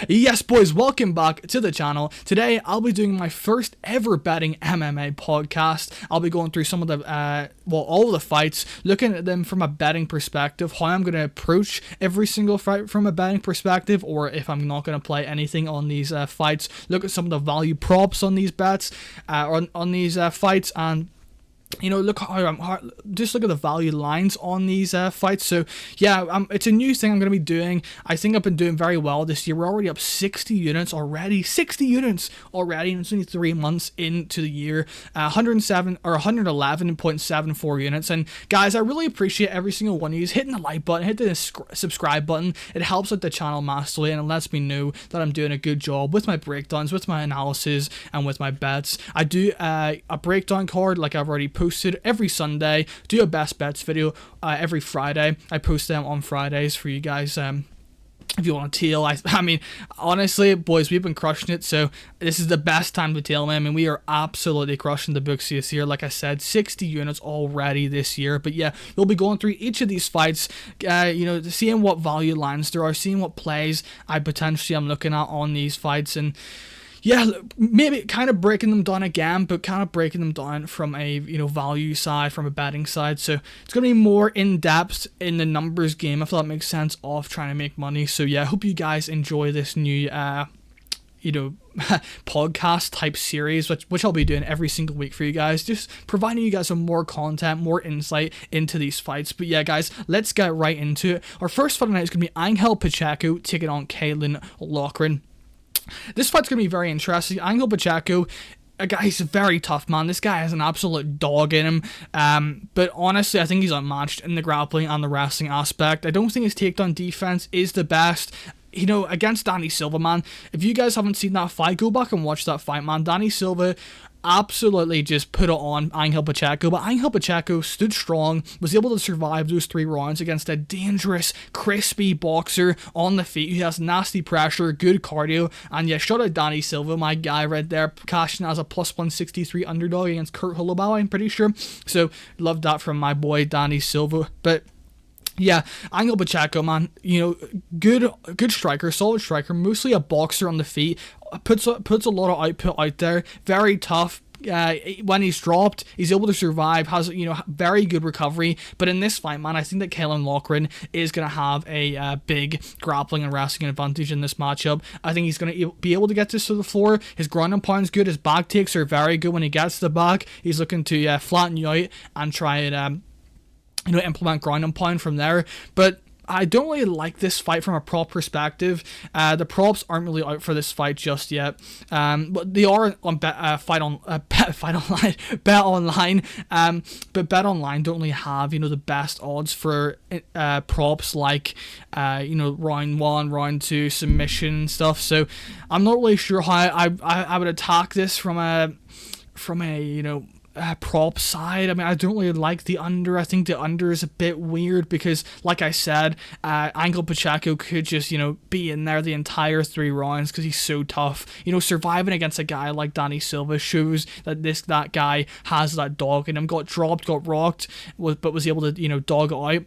Yes, boys, welcome back to the channel. Today, I'll be doing my first ever betting MMA podcast. I'll be going through some of the, all of the fights, looking at them from a betting perspective, how I'm going to approach every single fight from a betting perspective, or if I'm not going to play anything on these fights, look at some of the value props on these bets, on these fights, and look just look at the value lines on these fights. So yeah, it's a new thing I'm going to be doing. I think I've been doing very well this year. We're already up 60 units already. 60 units already, and it's only 3 months into the year. 107 or 111.74 units. And guys, I really appreciate every single one of you hitting the like button, hit the subscribe button. It helps out the channel massively, and it lets me know that I'm doing a good job with my breakdowns, with my analysis, and with my bets. I do a breakdown card, like I've already posted every Sunday. Do a best bets video every Friday. I post them on Fridays for you guys. If you want to tail, I mean, honestly, boys, we've been crushing it, so this is the best time to tail me. I mean, we are absolutely crushing the books this year. Like I said, 60 units already this year. But yeah, we'll be going through each of these fights, seeing what value lines there are, seeing what plays I potentially am looking at on these fights, and yeah, maybe kind of breaking them down again, but kind of breaking them down from a value side, from a betting side. So it's going to be more in-depth in the numbers game, if that makes sense, of trying to make money. So yeah, I hope you guys enjoy this new podcast type series, which I'll be doing every single week for you guys, just providing you guys some more content, more insight into these fights. But yeah, guys, let's get right into it. Our first fight tonight is going to be Angel Pacheco taking on Caolan Loughran. This fight's going to be very interesting. Angel Pacheco, a guy, he's a very tough man. This guy has an absolute dog in him. But honestly, I think he's unmatched in the grappling and the wrestling aspect. I don't think his takedown defense is the best. Against Danny Silva, man, if you guys haven't seen that fight, go back and watch that fight, man. Danny Silva absolutely just put it on Angel Pacheco, but Angel Pacheco stood strong, was able to survive those 3 rounds against a dangerous, crispy boxer on the feet who has nasty pressure, good cardio, and yeah, shout out Danny Silva, my guy right there, cashing as a plus 163 underdog against Kurt Holobaugh, I'm pretty sure. So love that from my boy Danny Silva. But yeah, Angel Pacheco, man, good striker, solid striker, mostly a boxer on the feet, puts a lot of output out there, very tough. When he's dropped, he's able to survive, has very good recovery. But in this fight, man, I think that Caolan Loughran is going to have a big grappling and wrestling advantage in this matchup. I think he's going to be able to get this to the floor. His ground and pound's good, his back takes are very good. When he gets to the back, he's looking to flatten you out and try and implement ground and pound from there. But I don't really like this fight from a prop perspective. The props aren't really out for this fight just yet. But they are on Bet Online. But Bet Online don't really have the best odds for props like round 1, round 2, submission and stuff. So I'm not really sure how I would attack this from a prop side. I mean, I don't really like the under. I think the under is a bit weird because, like I said, Angel Pacheco could just, be in there the entire 3 rounds because he's so tough. Surviving against a guy like Danny Silva shows that guy has that dog in him. Got dropped, got rocked, but was able to, dog it out.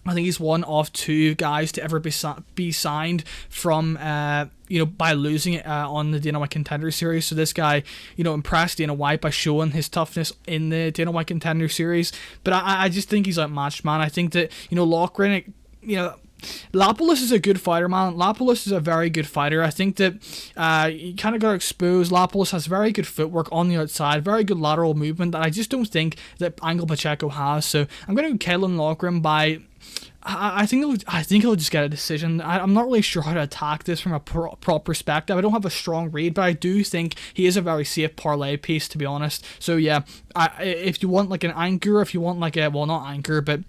I think he's one of 2 guys to ever be signed from, by losing it on the Dana White Contender Series. So this guy, impressed Dana White by showing his toughness in the Dana White Contender Series. But I just think he's outmatched, man. I think that, Loughran, Lapoulos is a good fighter, man. Lapoulos is a very good fighter. I think that he kind of got exposed. Lapoulos has very good footwork on the outside, very good lateral movement that I just don't think that Angel Pacheco has. So I'm going to go Caolan Loughran by... I think he'll just get a decision. I'm not really sure how to attack this from a prop perspective. I don't have a strong read, but I do think he is a very safe parlay piece, to be honest. So yeah, if you want like an anchor, if you want like not anchor, but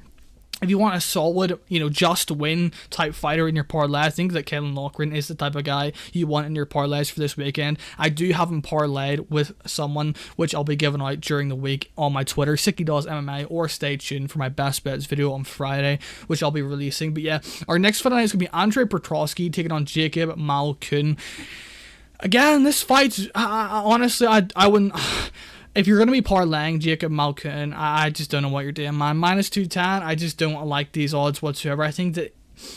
if you want a solid, just win type fighter in your parlay, I think that Caolan Loughran is the type of guy you want in your parlays for this weekend. I do have him parlayed with someone, which I'll be giving out during the week on my Twitter, SickyDoes MMA, or stay tuned for my best bets video on Friday, which I'll be releasing. But yeah, our next fight tonight is going to be Andre Petroski taking on Jacob Malkoun. Again, this fight's, honestly, I wouldn't... If you're going to be parlaying Jacob Malkoun, I just don't know what you're doing, man. Minus 210, I just don't like these odds whatsoever. I think that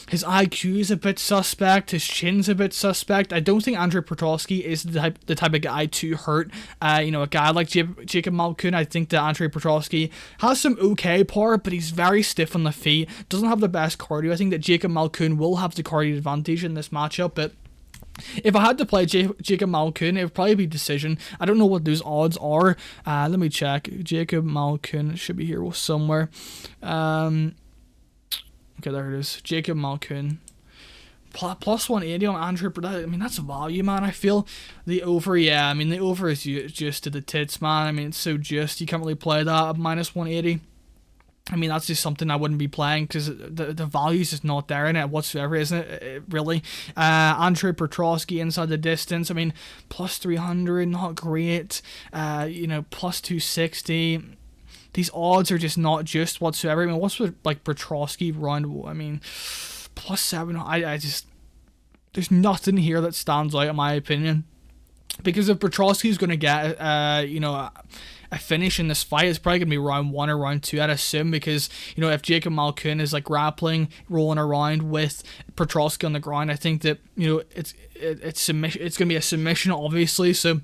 his IQ is a bit suspect. His chin's a bit suspect. I don't think Andrei Petroski is the type of guy to hurt, a guy like Jacob Malkoun. I think that Andrei Petroski has some okay power, but he's very stiff on the feet. Doesn't have the best cardio. I think that Jacob Malkoun will have the cardio advantage in this matchup, but if I had to play Jacob Malkoun, it would probably be decision. I don't know what those odds are. Let me check. Jacob Malkoun should be here somewhere. Okay, there it is. Jacob Malkoun. Plus 180 on Andrew, but I mean, that's a value, man. I feel the over, yeah. I mean, the over is just to the tits, man. I mean, it's so just. You can't really play that at minus 180. I mean, that's just something I wouldn't be playing because the value is just not there in it whatsoever, isn't it? Really. Andrei Petroski inside the distance. I mean, plus 300, not great. Plus 260. These odds are just not just whatsoever. I mean, what's with like Petroski round? I mean, plus 7. I just, there's nothing here that stands out in my opinion. Because if Petroski is going to get, a finish in this fight, it's probably going to be round 1 or round 2, I'd assume, because, if Jacob Malkoun is like grappling, rolling around with Petroski on the ground, I think that, it's submission. It's going to be a submission, obviously, so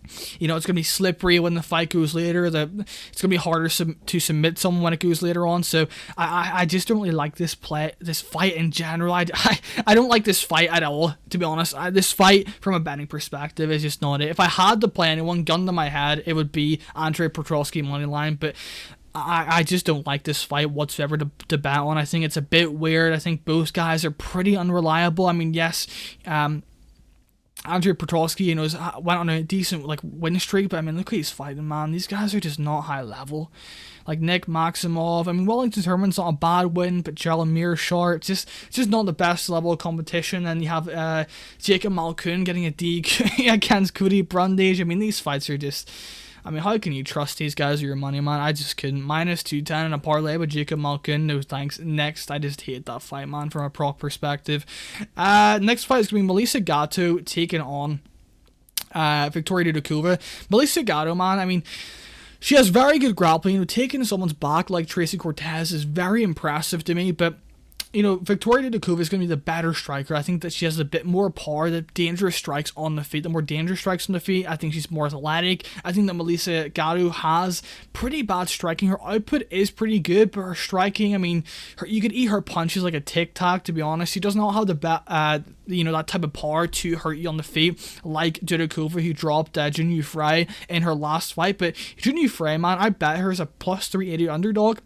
it's going to be slippery when the fight goes later. It's going to be harder to submit someone when it goes later on. So I just don't really like this fight in general. I don't like this fight at all, to be honest. This fight, from a betting perspective, is just not it. If I had to play anyone, gun to my head, it would be Andrei Petroski moneyline, but I just don't like this fight whatsoever to bet on. I think it's a bit weird. I think both guys are pretty unreliable. I mean, yes, Andrei Petroski, went on a decent win streak, but I mean, look at he's fighting, man. These guys are just not high level. Like Nick Maximov, I mean, Wellington Herman's not a bad win, but Jaromir Short, it's just not the best level of competition. And you have Jacob Malkoun getting a DQ against Cody Brundage. I mean, these fights are just, I mean, how can you trust these guys with your money, man? I just couldn't. Minus 210 in a parlay with Jacob Malkoun. No thanks. Next, I just hate that fight, man, from a prop perspective. Next fight is going to be Melissa Gatto taking on Victoria Dudakova. Melissa Gatto, man, I mean, she has very good grappling. Taking someone's back like Tracy Cortez is very impressive to me, but Victoria Dudakova is going to be the better striker. I think that she has a bit more power, the dangerous strikes on the feet, the more dangerous strikes on the feet. I think she's more athletic. I think that Melissa Gatto has pretty bad striking. Her output is pretty good, but her striking, I mean, you could eat her punches like a Tic Tac, to be honest. She does not have that type of power to hurt you on the feet, like Dudakova, who dropped Jinyu Frey in her last fight. But Jinyu Frey, man, I bet her as a plus 380 underdog.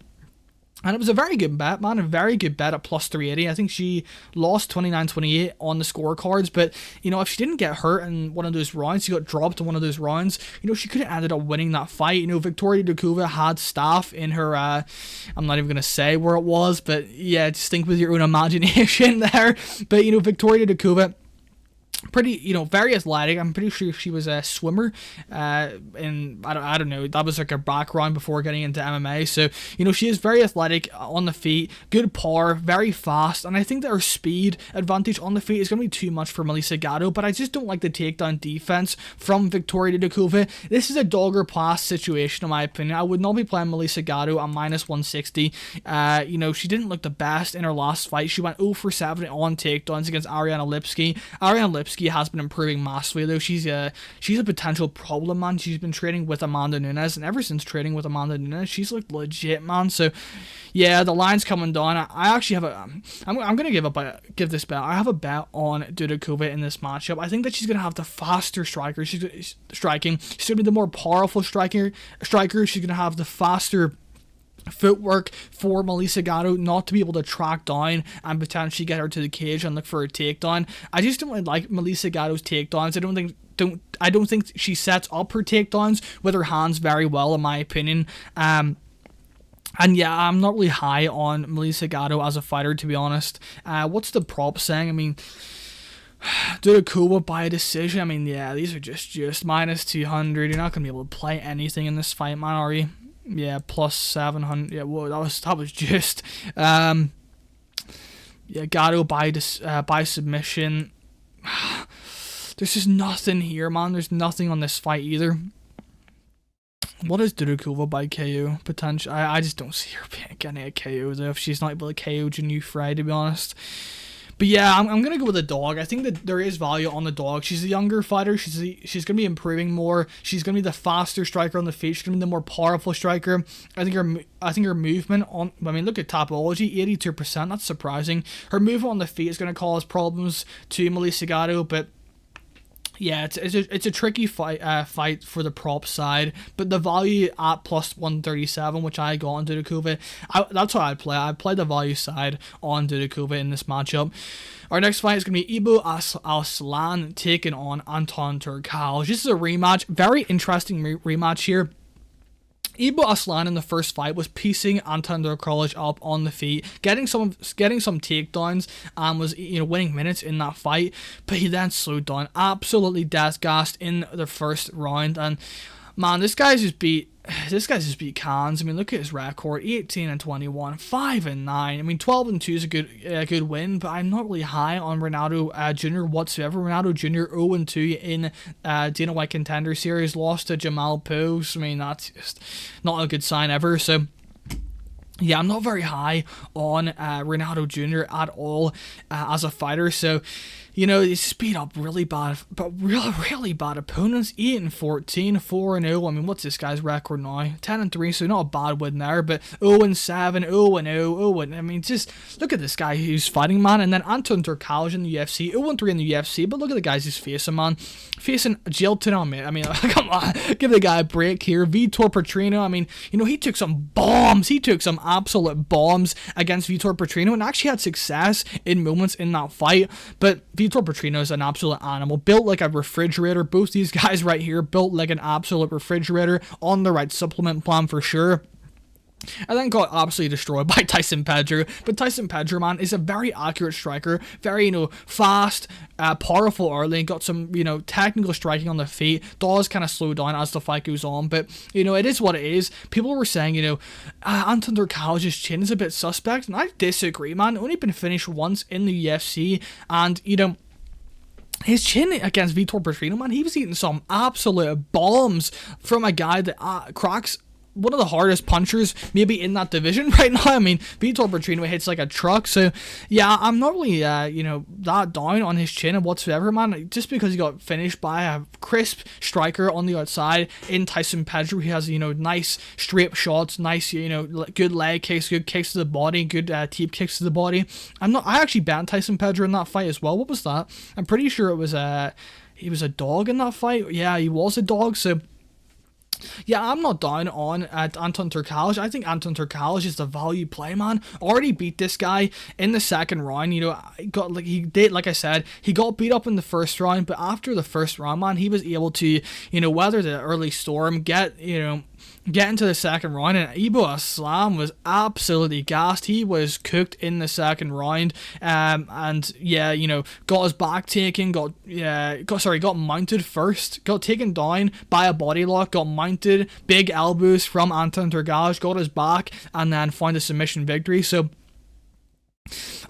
And it was a very good bet, man. A very good bet at plus 380. I think she lost 29-28 on the scorecards. But, if she didn't get hurt in one of those rounds, she got dropped in one of those rounds, she could have ended up winning that fight. Victoria Dudakova had staff in her, I'm not even going to say where it was, but yeah, just think with your own imagination there. But, Victoria Dudakova, pretty, very athletic. I'm pretty sure she was a swimmer, and I don't know, that was like her background before getting into MMA. So, she is very athletic on the feet, good power, very fast, and I think that her speed advantage on the feet is going to be too much for Melissa Gatto, but I just don't like the takedown defense from Victoria Dudakova. This is a dog or pass situation, in my opinion. I would not be playing Melissa Gatto at minus 160. She didn't look the best in her last fight. She went 0 for 7 on takedowns against Ariana Lipski. Ariana Lipski has been improving massively, though. She's a potential problem, man. She's been training with Amanda Nunes, and ever since training with Amanda Nunes, she's looked legit, man. So yeah, the line's coming down. I actually have I'm gonna give this bet. I have a bet on Dudakova in this matchup. I think that she's gonna have the faster striker. She's gonna be the more powerful striker. She's gonna have the faster footwork for Melissa Gatto not to be able to track down and potentially get her to the cage and look for a takedown. I just don't really like Melissa Gatto's takedowns. I don't think she sets up her takedowns with her hands very well, in my opinion. And yeah, I'm not really high on Melissa Gatto as a fighter, to be honest. What's the prop saying? I mean, Dudakova by a decision. I mean, yeah, these are just minus 200. You're not gonna be able to play anything in this fight, man, are you? Yeah, plus 700. Yeah, whoa, that was just Gatto by submission. There's just nothing here, man. There's nothing on this fight either. What is Dudakova by KO potential? I just don't see her getting a KO though if she's not able to KO Jandiroba Frey, to be honest. But yeah, I'm going to go with a dog. I think that there is value on the dog. She's a younger fighter. She's going to be improving more. She's going to be the faster striker on the feet. She's going to be the more powerful striker. I think her movement on, I mean, look at Topology, 82%. That's surprising. Her movement on the feet is going to cause problems to Melissa Gatto, but yeah, it's a tricky fight for the prop side, but the value at plus 137, which I got on Dudakova, that's how I'd play. I'd play the value side on Dudakova in this matchup. Our next fight is going to be Aslan taking on Anton Turkalj. This is a rematch, very interesting rematch here. Aslan in the first fight was piecing Anton Turkalj up on the feet, getting some takedowns, and was winning minutes in that fight. But he then slowed down, absolutely gassed in the first round, and man, this guy's just beat Cans. I mean, look at his record: 18-21, 5-9. I mean, 12-2 is a good win, but I'm not really high on Ronaldo Jr. whatsoever. Ronaldo Jr. 0-2 in Dana White Contender Series, lost to Jamall. I mean, that's just not a good sign ever. So yeah, I'm not very high on Ronaldo Jr. at all as a fighter. So, he's beat up really bad, but really bad opponents. 8-14, 4-0. I mean, what's this guy's record now? 10-3, so not a bad win there, but 0-7, 0-0, I mean, just look at this guy who's fighting, man. And then Anton Turkalj in the UFC, 0-3 in the UFC, but look at the guys he's facing, man. Facing Jilton, man. I mean, come on, give the guy a break here. Vitor Petrino, I mean, he took some bombs. He took some absolute bombs against Vitor Petrino and actually had success in moments in that fight, but Vitor Petrino is an absolute animal, built like a refrigerator. Both these guys right here built like an absolute refrigerator, on the right supplement plan for sure. And then got absolutely destroyed by Tyson Pedro. But Tyson Pedro, man, is a very accurate striker. Very, fast, powerful early. Got some, technical striking on the feet. Does kind of slow down as the fight goes on. But, it is what it is. People were saying, Anton Turkalj's chin is a bit suspect. And I disagree, man. Only been finished once in the UFC. And, his chin against Vitor Petrino, man, he was eating some absolute bombs from a guy that cracks one of the hardest punchers maybe in that division right now. I mean, Vitor Petrino hits like a truck. So yeah, I'm not really that down on his chin whatsoever, man. Just because he got finished by a crisp striker on the outside in Tyson Pedro. He has nice straight shots, nice good leg kicks, good kicks to the body, good teep kicks to the body. I actually banned Tyson Pedro in that fight as well. What was that? I'm pretty sure it was he was a dog in that fight. Yeah, he was a dog. So yeah, I'm not down on Anton Turkalj. I think Anton Turkalj is the value play, man. Already beat this guy in the second round. Like I said, he got beat up in the first round, but after the first round, man, he was able to, weather the early storm, get into the second round, and Aslan was absolutely gassed. He was cooked in the second round, and yeah, got his back taken, got mounted first, got taken down by a body lock, got mounted, big elbows from Anton Turkalj, got his back, and then found a submission victory. So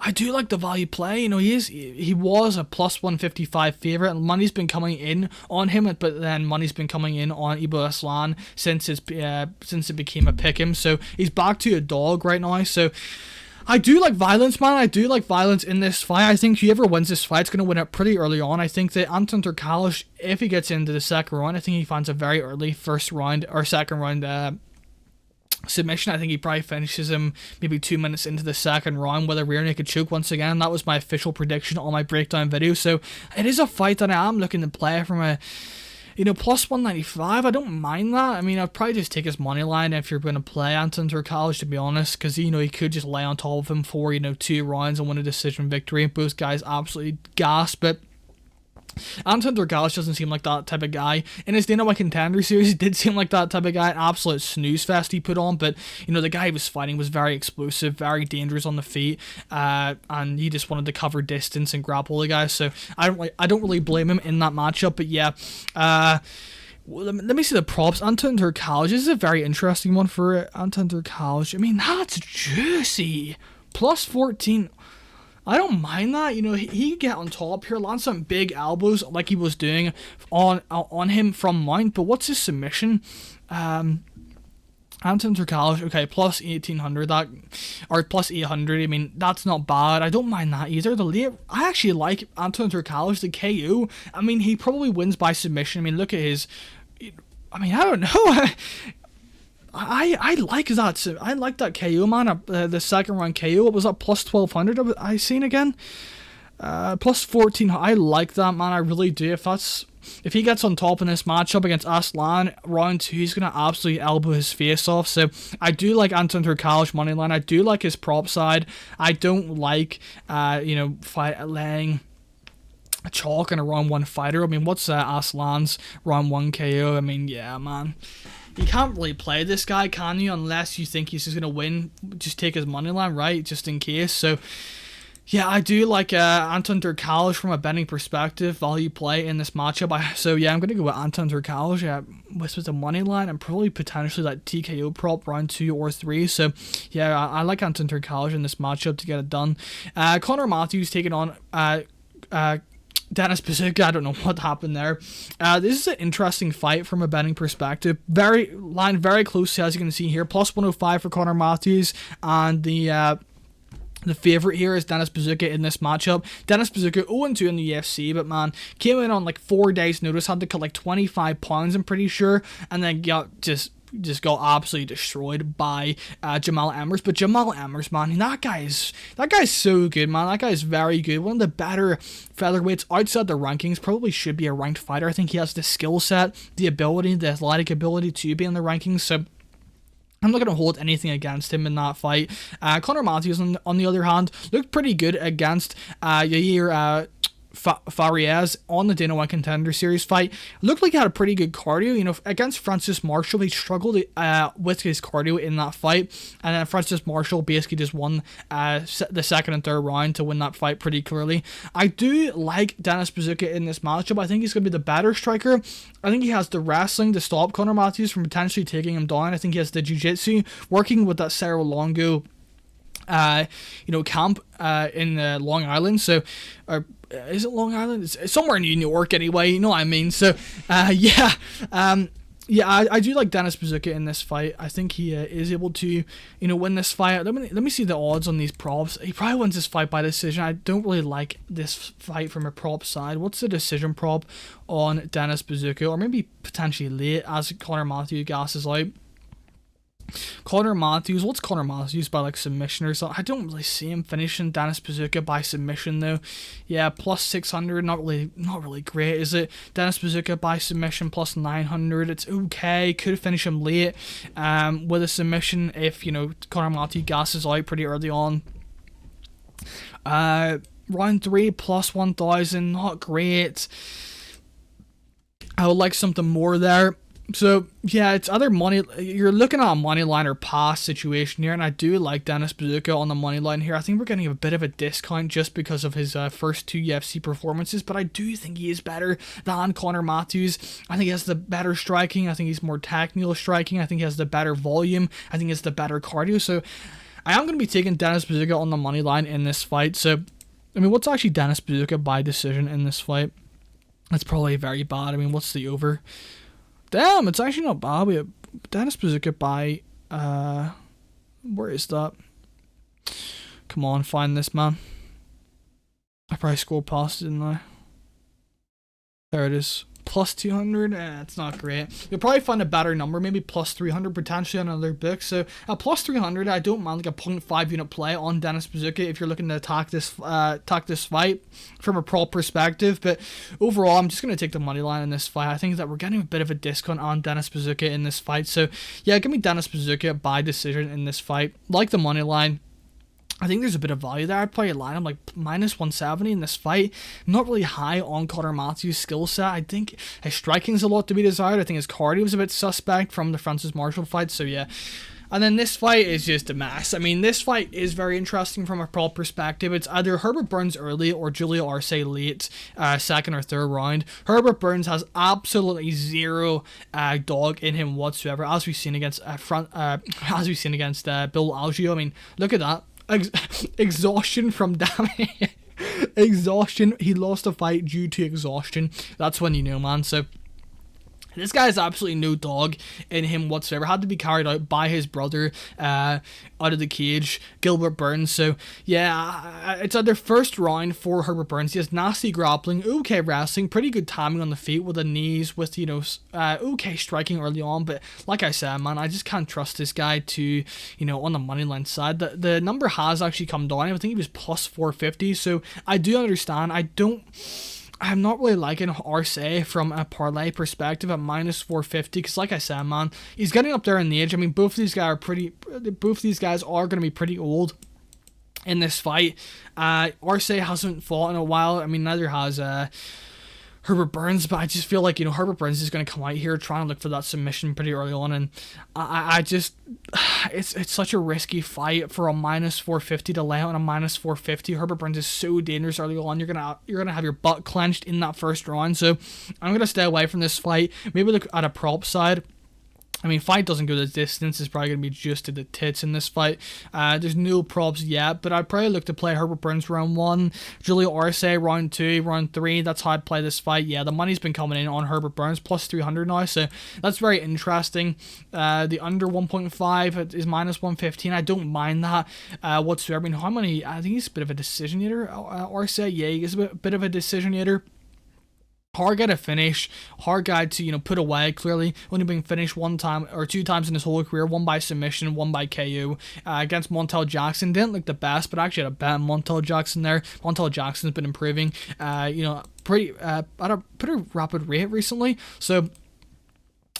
I do like the value play. He was a plus 155 favorite, and money's been coming in on him, but then money's been coming in on Aslan since it became a pick'em. So he's back to a dog right now. So I do like violence, man. I do like violence in this fight. I think whoever wins this fight is going to win it pretty early on. I think that Anton Turkalj, if he gets into the second round, I think he finds a very early first round or second round submission. I think he probably finishes him maybe 2 minutes into the second round with a rear naked choke once again. That was my official prediction on my breakdown video. So it is a fight that I am looking to play from a plus 195. I don't mind that. I mean, I'd probably just take his money line if you're going to play Anton Turkalj, to be honest, because he could just lay on top of him for 2 rounds and win a decision victory. Both guys absolutely gassed, but Anton Turkalj doesn't seem like that type of guy. In his Dana White Contender Series, he did seem like that type of guy. An absolute snooze fest he put on, but the guy he was fighting was very explosive, very dangerous on the feet, and he just wanted to cover distance and grapple the guy. So I don't really blame him in that matchup. But yeah, let me see the props. Anton Turkalj, this is a very interesting one for Anton Turkalj. I mean, that's juicy. Plus 14. I don't mind that. He could get on top here, land some big elbows like he was doing on him from mount. But what's his submission? Anton Turkalj, okay, plus 1800, that, or plus 800, I mean, that's not bad. I don't mind that either. The late, I actually like Anton Turkalj, the KO. I mean, he probably wins by submission. I mean, look at his, I mean, I don't know. I like that. I like that KO, man. The second round KO. What was that? Plus 1200. I seen again. Plus 14. I like that, man. I really do. If he gets on top in this matchup against Aslan, round 2, he's going to absolutely elbow his face off. So I do like Anton Turkalj moneyline. I do like his prop side. I don't like, laying chalk in a round 1 fighter. I mean, what's Aslan's round 1 KO? I mean, yeah, man. You can't really play this guy, can you? Unless you think he's just going to win. Just take his moneyline, right? Just in case. So yeah, I do like Anton Turkalj from a betting perspective, value play in this matchup. So yeah, I'm going to go with Anton Turkalj with the money line and probably potentially that TKO prop round 2 or 3. So yeah, I like Anton Turkalj in this matchup to get it done. Conor Matthews taking on Dennis Buzukja. I don't know what happened there. This is an interesting fight from a betting perspective. Very close, as you can see here. Plus 105 for Conor Matthews, and the favourite here is Dennis Buzukja in this matchup. Dennis Buzukja 0-2 in the UFC, but man, came in on like 4 days notice, had to cut like 25 pounds, I'm pretty sure, and then just got absolutely destroyed by Jamall Emmers. But Jamall Emmers, man, that guy's so good, man. That guy's very good. One of the better featherweights outside the rankings. Probably should be a ranked fighter. I think he has the skill set, the ability, the athletic ability to be in the rankings. So I'm not going to hold anything against him in that fight. Conor Matthews, on the other hand, looked pretty good against Yair Farias on the Dana White Contender Series fight. Looked like he had a pretty good cardio. Against Francis Marshall, he struggled with his cardio in that fight, and then Francis Marshall basically just won the second and third round to win that fight pretty clearly. I do like Dennis Buzukja in this matchup. I think he's going to be the better striker. I think he has the wrestling to stop Conor Matthews from potentially taking him down. I think he has the jiu-jitsu, working with that Cerro Longo camp in Long Island. So, is it Long Island? It's somewhere in New York anyway, you know what I mean? So, I do like Dennis Buzukja in this fight. I think he is able to, win this fight. Let me see the odds on these props. He probably wins this fight by decision. I don't really like this fight from a prop side. What's the decision prop on Dennis Buzukja? Or maybe potentially late as Conor Matthews gasses out. Conor Matthews, what's Conor Matthews by like submission or something? I don't really see him finishing Dennis Buzukja by submission though. Yeah, plus 600, not really great, is it? Dennis Buzukja by submission plus 900, it's okay. Could finish him late with a submission if Conor Matthews gasses out pretty early on. Round 3 plus 1000, not great. I would like something more there. So, yeah, it's other money. You're looking at a money line or pass situation here, and I do like Dennis Buzukja on the money line here. I think we're getting a bit of a discount just because of his first 2 UFC performances, but I do think he is better than Conor Matthews. I think he has the better striking. I think he's more technical striking. I think he has the better volume. I think he has the better cardio. So, I am going to be taking Dennis Buzukja on the money line in this fight. So, I mean, what's actually Dennis Buzukja by decision in this fight? That's probably very bad. I mean, what's the over? Damn, it's actually not bad. We have Dennis Buzukja by, where is that? Come on, find this, man. I probably scrolled past it, didn't I? There it is. Plus 200, it's not great. You'll probably find a better number, maybe plus 300 potentially on another book. So plus 300, I don't mind like a 0.5 unit play on Dennis Buzukja if you're looking to attack this fight from a prop perspective. But overall, I'm just going to take the money line in this fight. I think that we're getting a bit of a discount on Dennis Buzukja in this fight. So yeah, give me Dennis Buzukja by decision in this fight. Like the money line. I think there's a bit of value there. I'd probably line him like minus 170 in this fight. I'm not really high on Conor Matthews' skill set. I think his striking's a lot to be desired. I think his cardio was a bit suspect from the Francis Marshall fight. So yeah. And then this fight is just a mess. I mean, this fight is very interesting from a prop perspective. It's either Herbert Burns early or Julio Arce late, second or third round. Herbert Burns has absolutely zero dog in him whatsoever, as we've seen against Bill Algeo. I mean, look at that. Exhaustion from damage. Exhaustion. He lost a fight due to exhaustion. That's when you know, man. So This guy has absolutely no dog in him whatsoever. Had to be carried out by his brother out of the cage, Gilbert Burns. So, yeah, it's their first round for Herbert Burns. He has nasty grappling, okay wrestling, pretty good timing on the feet with the knees, with, okay striking early on. But like I said, man, I just can't trust this guy to, on the money line side. The number has actually come down. I think he was plus 450. So, I do understand. I'm not really liking Arce from a parlay perspective at minus 450 because, like I said, man, he's getting up there in the age. I mean, both of these guys are going to be pretty old in this fight. Arce hasn't fought in a while. I mean, neither has Herbert Burns, but I just feel like, Herbert Burns is going to come out here trying to look for that submission pretty early on, and I just, it's such a risky fight for a minus 450 to lay out on a minus 450. Herbert Burns is so dangerous early on. You're gonna have your butt clenched in that first round, so I'm gonna stay away from this fight. Maybe look at a prop side. I mean, fight doesn't go the distance. It's probably going to be just to the tits in this fight. There's no props yet, but I'd probably look to play Herbert Burns round 1, Julio Arce round 2, round 3. That's how I'd play this fight. Yeah, the money's been coming in on Herbert Burns, plus 300 now, so that's very interesting. The under 1.5 is minus 115. I don't mind that whatsoever. I mean, I think he's a bit of a decisionator, Arce. Yeah, he's a bit of a decisionator. Hard guy to finish, hard guy to, put away, clearly only being finished one time or two times in his whole career, one by submission, one by KO, against Montel Jackson. Didn't look the best, but actually had a bet on Montel Jackson there. Montel Jackson's been improving, pretty, at a pretty rapid rate recently, so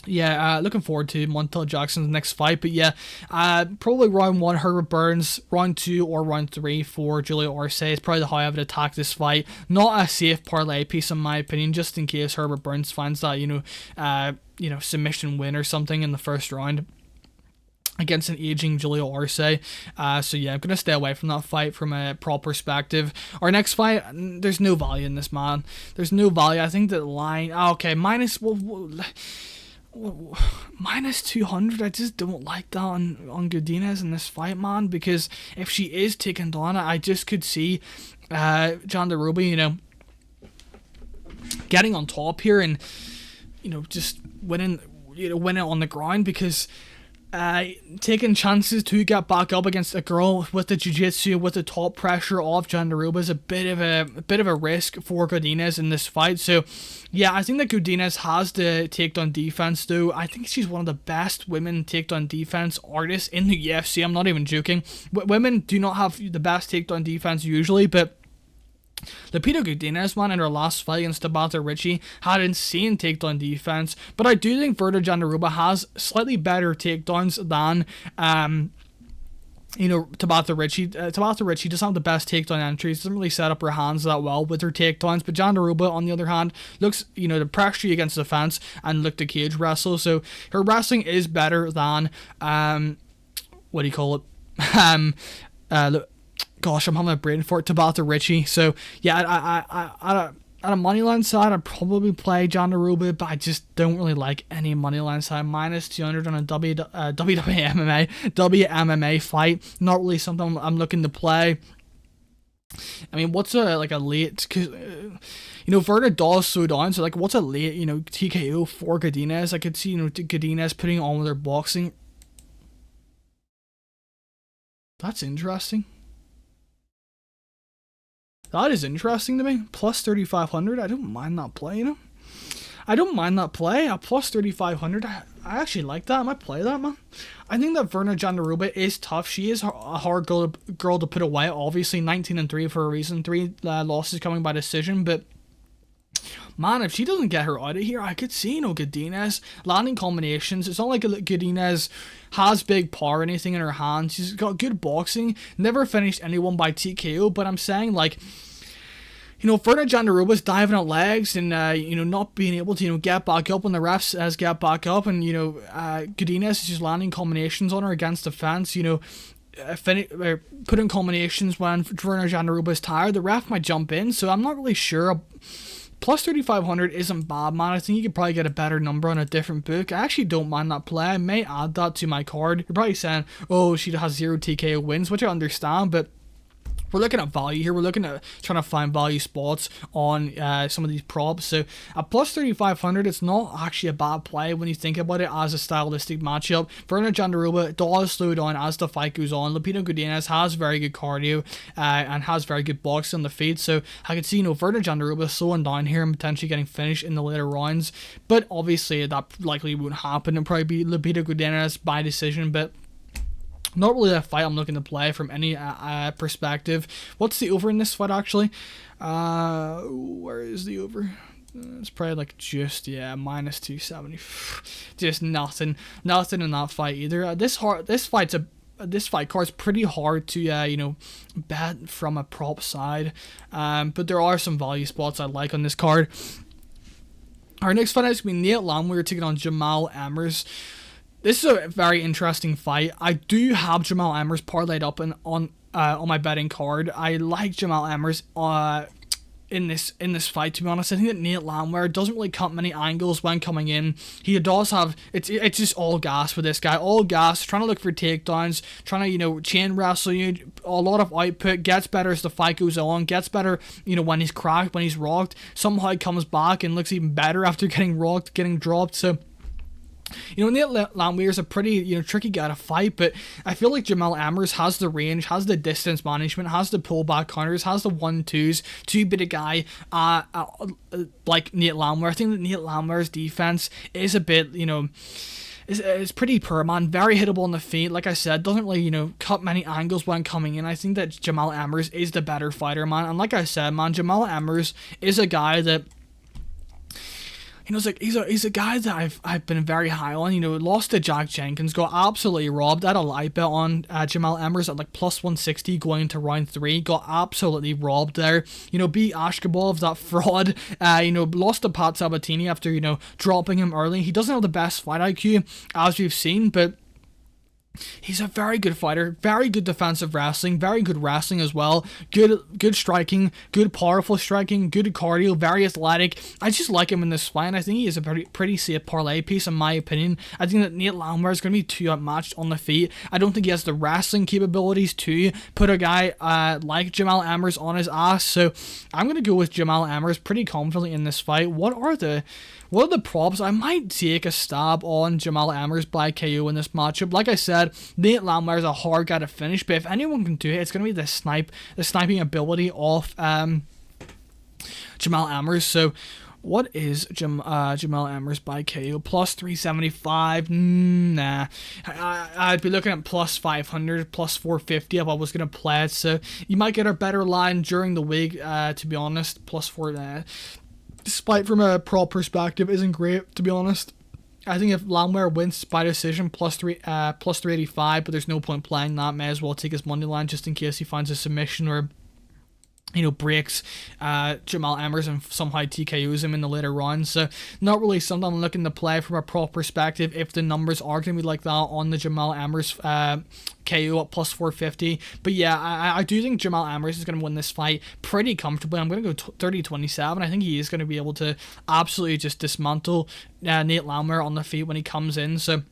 yeah, looking forward to Montel Jackson's next fight. But yeah, probably round 1 Herbert Burns, round 2 or round 3 for Julio Arce is probably how I would attack this fight. Not a safe parlay piece in my opinion, just in case Herbert Burns finds that submission win or something in the first round against an aging Julio Arce. So yeah, I'm going to stay away from that fight from a prop perspective. Our next fight, there's no value in this, man. There's no value. I think the line, minus -200. I just don't like that on Godinez in this fight, man, because if she is taken down, I just could see Jandiroba, getting on top here and just winning on the ground, because taking chances to get back up against a girl with the jiu-jitsu, with the top pressure of Jandiroba is a bit of a risk for Godinez in this fight. So yeah, I think that Godinez has the takedown defense, though. I think she's one of the best women takedown defense artists in the UFC. I'm not even joking. Women do not have the best takedown defense usually, but Lupita Godinez, man, in her last fight against Tabata Ricci had insane takedown defense, but I do think Virna Jandiroba has slightly better takedowns than Tabata Ricci. Tabata Ricci doesn't have the best takedown entries, doesn't really set up her hands that well with her takedowns, but Jandiroba, on the other hand, looks, to pressure you against the fence and look to cage wrestle, so her wrestling is better than, what do you call it, gosh, I'm having a brain fart, Tabata Ricci. So yeah, at a moneyline side, I'd probably play Jandiroba, but I just don't really like any moneyline side. Minus 200 on a WMMA fight, not really something I'm looking to play. I mean, what's a late, cause Virna does slow down, so what's a late TKO for Godinez? I could see Godinez putting on with her boxing. That's interesting. That is interesting to me. Plus 3,500. I don't mind that play, I don't mind that play. A plus 3,500. I actually like that. I might play that, man. I think that Virna Jandiroba is tough. She is a hard girl to put away. Obviously, 19-3 for a reason. 3 losses coming by decision, but man, if she doesn't get her out of here, I could see, Godinez landing combinations. It's not like Godinez has big power or anything in her hands. She's got good boxing. Never finished anyone by TKO, but I'm saying, Virna Jandiroba's diving at legs and, not being able to, get back up when the ref says get back up, and, Godinez is just landing combinations on her against the fence, putting combinations when Virna Jandiroba is tired. The ref might jump in, so I'm not really sure. Plus 3,500 isn't bad, man. I think you could probably get a better number on a different book. I actually don't mind that play. I may add that to my card. You're probably saying, oh, she has 0 TKO wins, which I understand, but we're looking at value here. We're looking at trying to find value spots on some of these props. So at plus 3,500, it's not actually a bad play when you think about it as a stylistic matchup. Virna Jandiroba does slow down as the fight goes on. Lupita Godinez has very good cardio and has very good boxing on the feet. So I could see, Virna Jandiroba slowing down here and potentially getting finished in the later rounds. But obviously that likely won't happen. It'll probably be Lupita Godinez by decision, but not really a fight I'm looking to play from any perspective. What's the over in this fight, actually? Where is the over? It's probably like just, minus 270. Just nothing in that fight either. This fight card's pretty hard to bet from a prop side, but there are some value spots I like on this card. Our next fight is going to be Landwehr taking on Jamall Emmers. This is a very interesting fight. I do have Jamall Emmers parlayed up on my betting card. I like Jamall Emmers in this fight, to be honest. I think that Landwehr doesn't really cut many angles when coming in. He does have it's just all gas with this guy. All gas, trying to look for takedowns, trying to chain wrestle you, a lot of output, gets better as the fight goes on, gets better, when he's cracked, when he's rocked, somehow comes back and looks even better after getting rocked, getting dropped. So Landwehr is a pretty, tricky guy to fight, but I feel like Jamall Emmers has the range, has the distance management, has the pullback counters, has the 1-2s to beat a guy like Landwehr. I think that Landwehr's defense is a bit, is pretty poor, man. Very hittable on the feet. Like I said, doesn't really, cut many angles when coming in. I think that Jamall Emmers is the better fighter, man. And like I said, man, Jamall Emmers is a guy that, he's a guy that I've been very high on. Lost to Jack Jenkins, got absolutely robbed. I had a light bet on Jamall Emmers at like plus 160 going into round 3. Got absolutely robbed there. Beat Ashkabov, that fraud. Lost to Pat Sabatini after dropping him early. He doesn't have the best fight IQ as we've seen, but he's a very good fighter, very good defensive wrestling, very good wrestling as well, good striking, good powerful striking, good cardio, very athletic. I just like him in this fight, and I think he is a pretty safe parlay piece in my opinion. I think that Landwehr is going to be too outmatched on the feet. I don't think he has the wrestling capabilities to put a guy like Jamall Emmers on his ass, so I'm going to go with Jamall Emmers pretty confidently in this fight. What are the props? I might take a stab on Jamall Emmers by KO in this matchup. Like I said, Landwehr is a hard guy to finish, but if anyone can do it, it's going to be the sniping ability of Jamall Emmers. So what is Jamall Emmers by KO? Plus 375? Nah. I'd be looking at plus 500, plus 450 if I was going to play it. So you might get a better line during the week, to be honest. Plus 4, despite from a prop perspective, isn't great, to be honest. I think if Landwehr wins by decision, plus 385, but there's no point playing that. May as well take his money line just in case he finds a submission or breaks Jamall Emmers and somehow TKOs him in the later rounds. So not really something I'm looking to play from a prop perspective if the numbers are going to be like that on the Jamall Emmers KO at plus 450. But yeah, I do think Jamall Emmers is going to win this fight pretty comfortably. I'm going to go 30-27. I think he is going to be able to absolutely just dismantle Landwehr on the feet when he comes in. So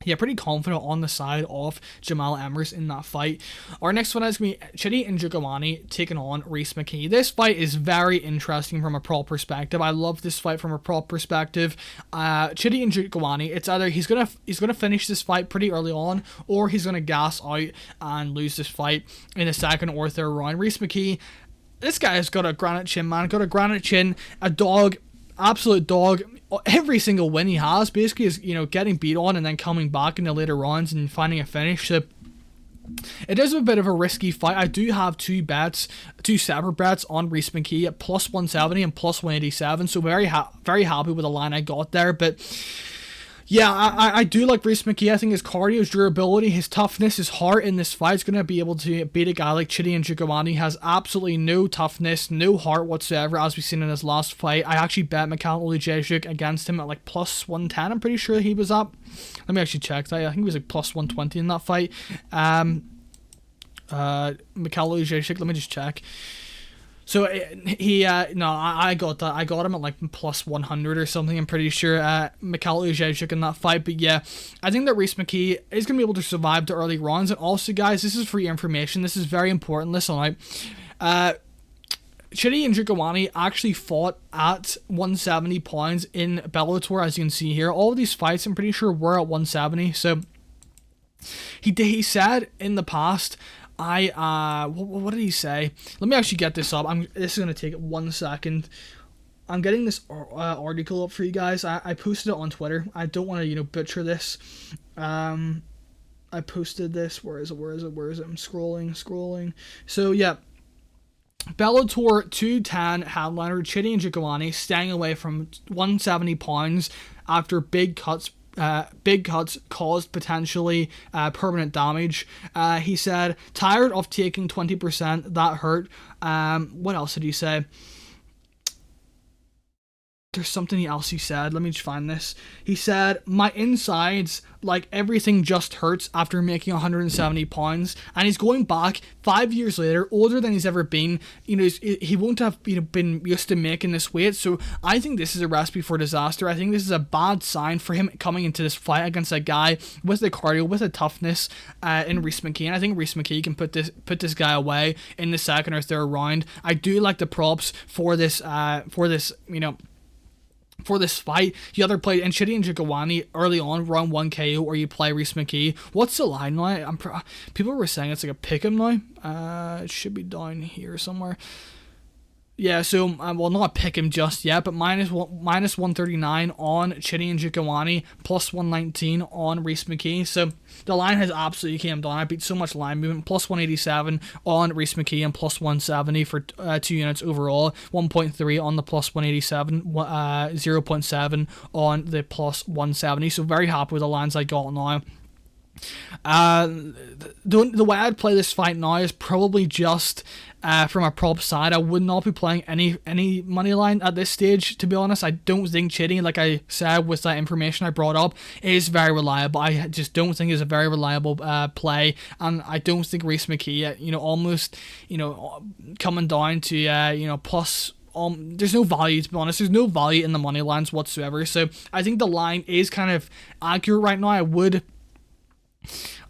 yeah, pretty confident on the side of Jamall Emmers in that fight. Our next one is going to be Chidi and Njokuani taking on Rhys Mckee. This fight is very interesting from a prop perspective. I love this fight from a prop perspective. Chidi and Njokuani, it's either he's gonna finish this fight pretty early on, or he's gonna gas out and lose this fight in the second or third round. Rhys Mckee, this guy has got a granite chin, man. Got a granite chin, a dog, absolute dog. Every single win he has basically is getting beat on and then coming back in the later rounds and finding a finish. So it is a bit of a risky fight. I do have two separate bets on Rhys Mckee at plus 170 and plus 187. So very happy with the line I got there. But yeah, I do like Rhys Mckee. I think his cardio, his durability, his toughness, his heart in this fight is going to be able to beat a guy like Chidi and Njokuani. He has absolutely no toughness, no heart whatsoever, as we've seen in his last fight. I actually bet Malkoun against him at like plus 110. I'm pretty sure he was up. Let me actually check that. I think he was like plus 120 in that fight. Malkoun, let me just check. So he no, I got that. I got him at like plus 100 or something. I'm pretty sure. Algeo in that fight, but yeah, I think that Rhys Mckee is gonna be able to survive the early rounds. And also, guys, this is free information. This is very important. Listen, right? Chidi and Njokuani actually fought at 170 pounds in Bellator, as you can see here. All of these fights, I'm pretty sure, were at 170. So he said in the past. What did he say? Let me actually get this up. This is gonna take 1 second. I'm getting this article up for you guys. I posted it on Twitter. I don't want to butcher this. I posted this. Where is it? I'm scrolling. So yeah, Bellator 210 headliner Chidi and Njokuani staying away from 170 pounds after big cuts caused potentially permanent damage. He said, tired of taking 20%, that hurt. What else did he say? There's something else he said. Let me just find this. He said, my insides, like everything just hurts after making 170 pounds. And he's going back 5 years later, older than he's ever been. He won't have been used to making this weight. So I think this is a recipe for disaster. I think this is a bad sign for him coming into this fight against a guy with the cardio, with the toughness in Rhys Mckee. And I think Rhys Mckee can put this guy away in the second or third round. I do like the props for this for this fight. You either play Chidi and Njokuani early on, round 1 KO, or you play Rhys Mckee. What's the line now? People were saying it's like a pick'em now. It should be down here somewhere. Yeah, so, well, not pick him just yet, but minus 139 on Chidi and Njokuani, plus 119 on Rhys Mckee. So the line has absolutely came down. I beat so much line movement. Plus 187 on Rhys Mckee and plus 170 for 2 units overall. 1.3 on the plus 187, 0.7 on the plus 170. So very happy with the lines I got now. The way I'd play this fight now is probably just from a prop side. I would not be playing any money line at this stage, to be honest. I don't think Chidi, like I said with that information I brought up, is very reliable. I just don't think it's a very reliable play, and I don't think Rhys Mckee, almost coming down to plus. There's no value, to be honest. There's no value in the money lines whatsoever. So I think the line is kind of accurate right now.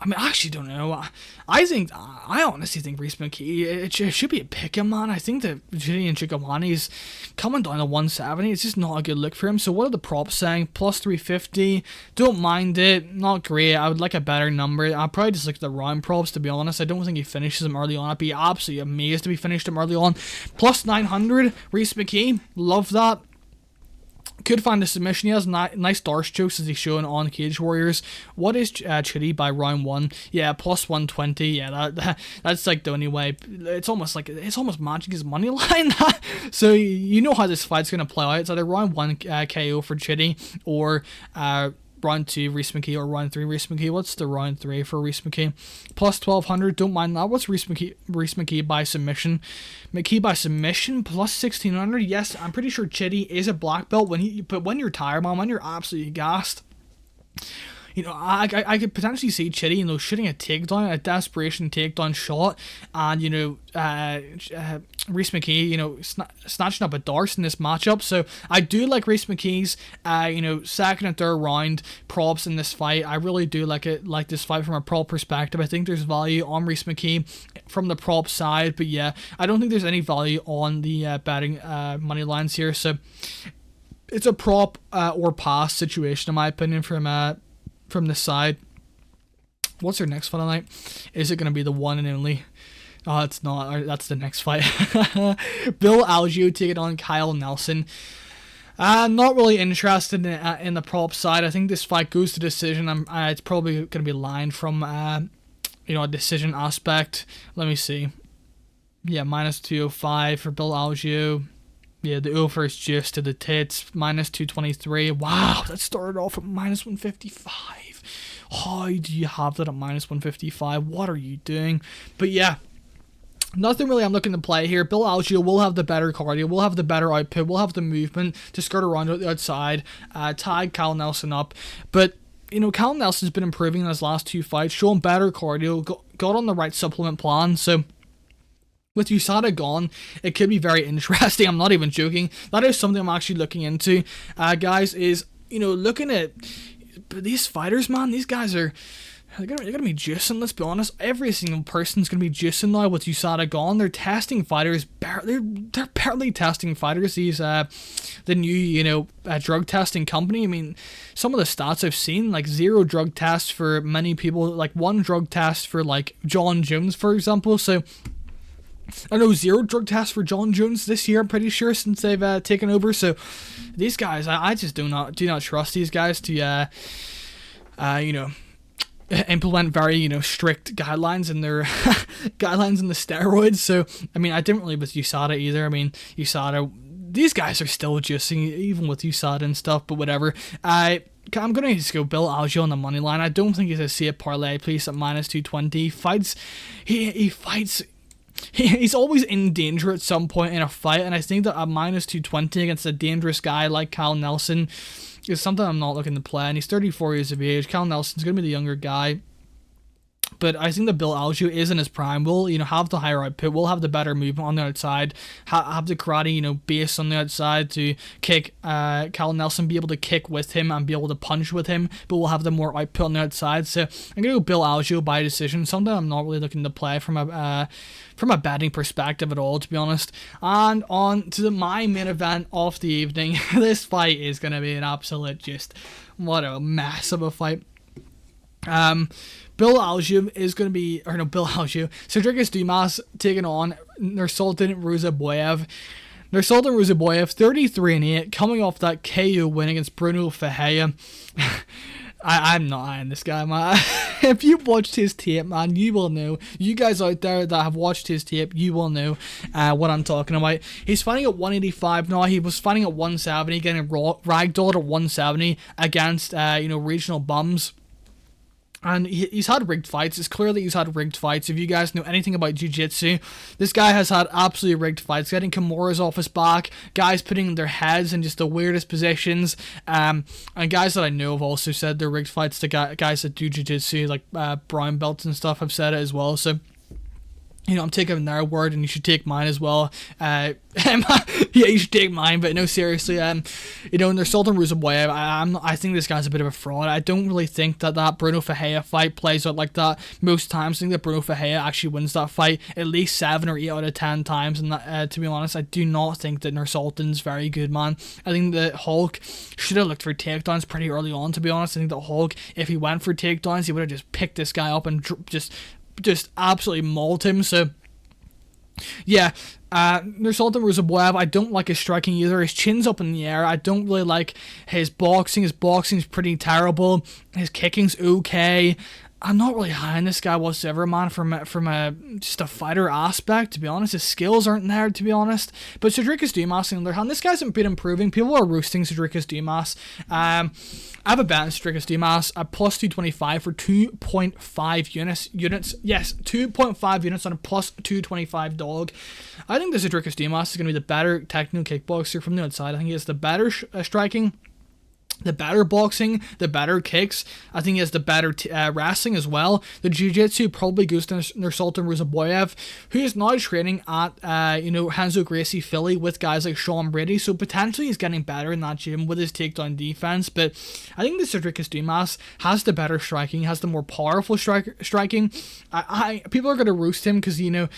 I actually don't know. I honestly think Rhys Mckee, it should be a pick-em, man. I think that Chidi and Njokuani's coming down to 170. It's just not a good look for him. So what are the props saying? Plus 350. Don't mind it. Not great. I would like a better number. I'd probably just look at the round props, to be honest. I don't think he finishes him early on. I'd be absolutely amazed if he finished him early on. Plus 900. Rhys Mckee. Love that. Could find a submission. He has nice dark strokes as he's showing on Cage Warriors. What is Chidi by round 1? Yeah, plus 120. Yeah, that's like the only way. It's almost matching his money line. So you know how this fight's gonna play out. It's either round 1 KO for Chidi or round 2 Rhys Mckee or round 3 Rhys Mckee. What's the round 3 for Rhys Mckee? Plus 1200. Don't mind that. What's Rhys Mckee by submission? Mckee by submission plus 1600. Yes, I'm pretty sure Chidi is a black belt but when you're tired, man, when you're absolutely gassed, I could potentially see Chidi, shooting a takedown, a desperation takedown shot, and Rhys Mckee, snatching up a dart in this matchup. So I do like Rhys Mckee's, second and third round props in this fight. I really do like this fight from a prop perspective. I think there's value on Rhys Mckee from the prop side, but yeah, I don't think there's any value on the betting money lines here. So it's a prop or pass situation, in my opinion, from this side. What's our next fight tonight? Is it going to be the one and only? Oh, it's not. That's the next fight. Bill Algeo taking on Kyle Nelson. Not really interested in the prop side. I think this fight goes to decision. It's probably going to be lined from a decision aspect. Let me see. Yeah, minus 205 for Bill Algeo. Yeah, the over is just to the tits. Minus 223. Wow, that started off at minus 155. How do you have that at minus 155? What are you doing? But yeah, nothing really I'm looking to play here. Bill Algeo will have the better cardio, will have the better output, will have the movement to skirt around the outside, tag Kyle Nelson up. But Kyle Nelson's been improving in his last 2 fights, showing better cardio, got on the right supplement plan. So With USADA gone, it could be very interesting. I'm not even joking. That is something I'm actually looking into, guys, is, looking at these fighters, man. These guys are... They're gonna be juicing, let's be honest. Every single person's gonna be juicing now with USADA gone. They're testing fighters. They're barely testing fighters. These the new drug testing company. I mean, some of the stats I've seen, like 0 drug tests for many people, like 1 drug test for like John Jones, for example. So I know 0 drug tests for John Jones this year, I'm pretty sure, since they've taken over. So these guys, I just do not trust these guys to implement very strict guidelines in their guidelines in the steroids. So I mean, I didn't really with USADA either. I mean, USADA, these guys are still juicing even with USADA and stuff, but whatever. I'm gonna just go Bill Algeo on the money line. I don't think he's a safe parlay piece at -220. He fights. He's always in danger at some point in a fight, and I think that at -220 against a dangerous guy like Kyle Nelson is something I'm not looking to play. And he's 34 years of age. Kyle Nelson's going to be the younger guy. But I think that Bill Algeo is in his prime. Will have the higher output. Will have the better movement on the outside. Have the karate base on the outside to kick. Kyle Nelson be able to kick with him and be able to punch with him. But we'll have the more output on the outside. So I'm gonna go Bill Algeo by decision. Something I'm not really looking to play from a betting perspective at all, to be honest. And on to my main event of the evening. This fight is gonna be an absolute what a mess of a fight. Bill Algeo is going to be, Bill Algeo, Sedriques Dumas taking on Nursulton Roziboev. Nursulton Roziboev, 33-8, coming off that KO win against Bruno Ferreira. I'm not eyeing this guy, man. If you've watched his tape, man, you will know. You guys out there that have watched his tape, you will know what I'm talking about. He's fighting at 185 now. He was fighting at 170, getting ragdolled at 170 against, regional bums. And he's had rigged fights. It's clear that he's had rigged fights. If you guys know anything about jiu-jitsu, this guy has had absolutely rigged fights. Getting Kimuras off his back, guys putting their heads in just the weirdest positions. And guys that I know have also said they're rigged fights to guys that do jiu-jitsu, like brown belts and stuff have said it as well. So, I'm taking their word, and you should take mine as well. Yeah, you should take mine, but no, seriously, Nursulton Roziboev, I think this guy's a bit of a fraud. I don't really think that Bruno Ferreira fight plays out like that. Most times, I think that Bruno Ferreira actually wins that fight at least 7 or 8 out of 10 times, and that, to be honest, I do not think that Nursulton's very good, man. I think that Hulk should have looked for takedowns pretty early on, to be honest. I think that Hulk, if he went for takedowns, he would have just picked this guy up and just absolutely mauled him. So yeah, Nursulton Roziboev, I don't like his striking either. His chin's up in the air. I don't really like his boxing. His boxing's pretty terrible. His kicking's okay. I'm not really high on this guy whatsoever, man, from just a fighter aspect, to be honest. His skills aren't there, to be honest. But Sedriques Dumas, on the other hand, this guy's been improving. People are roasting Sedriques Dumas. I have a bet on Sedriques Dumas at plus 225 for 2.5 units. Yes, 2.5 units on a plus 225 dog. I think the Sedriques Dumas is going to be the better technical kickboxer from the outside. I think he has the better striking, the better boxing, the better kicks. I think he has the better wrestling as well. The jiu-jitsu probably goes to Nursulton Roziboev, who is now training at Hanzo Gracie Philly with guys like Sean Brady. So potentially he's getting better in that gym with his takedown defense. But I think the Sedriques Dumas has the better striking, has the more powerful striking. People are going to roast him because the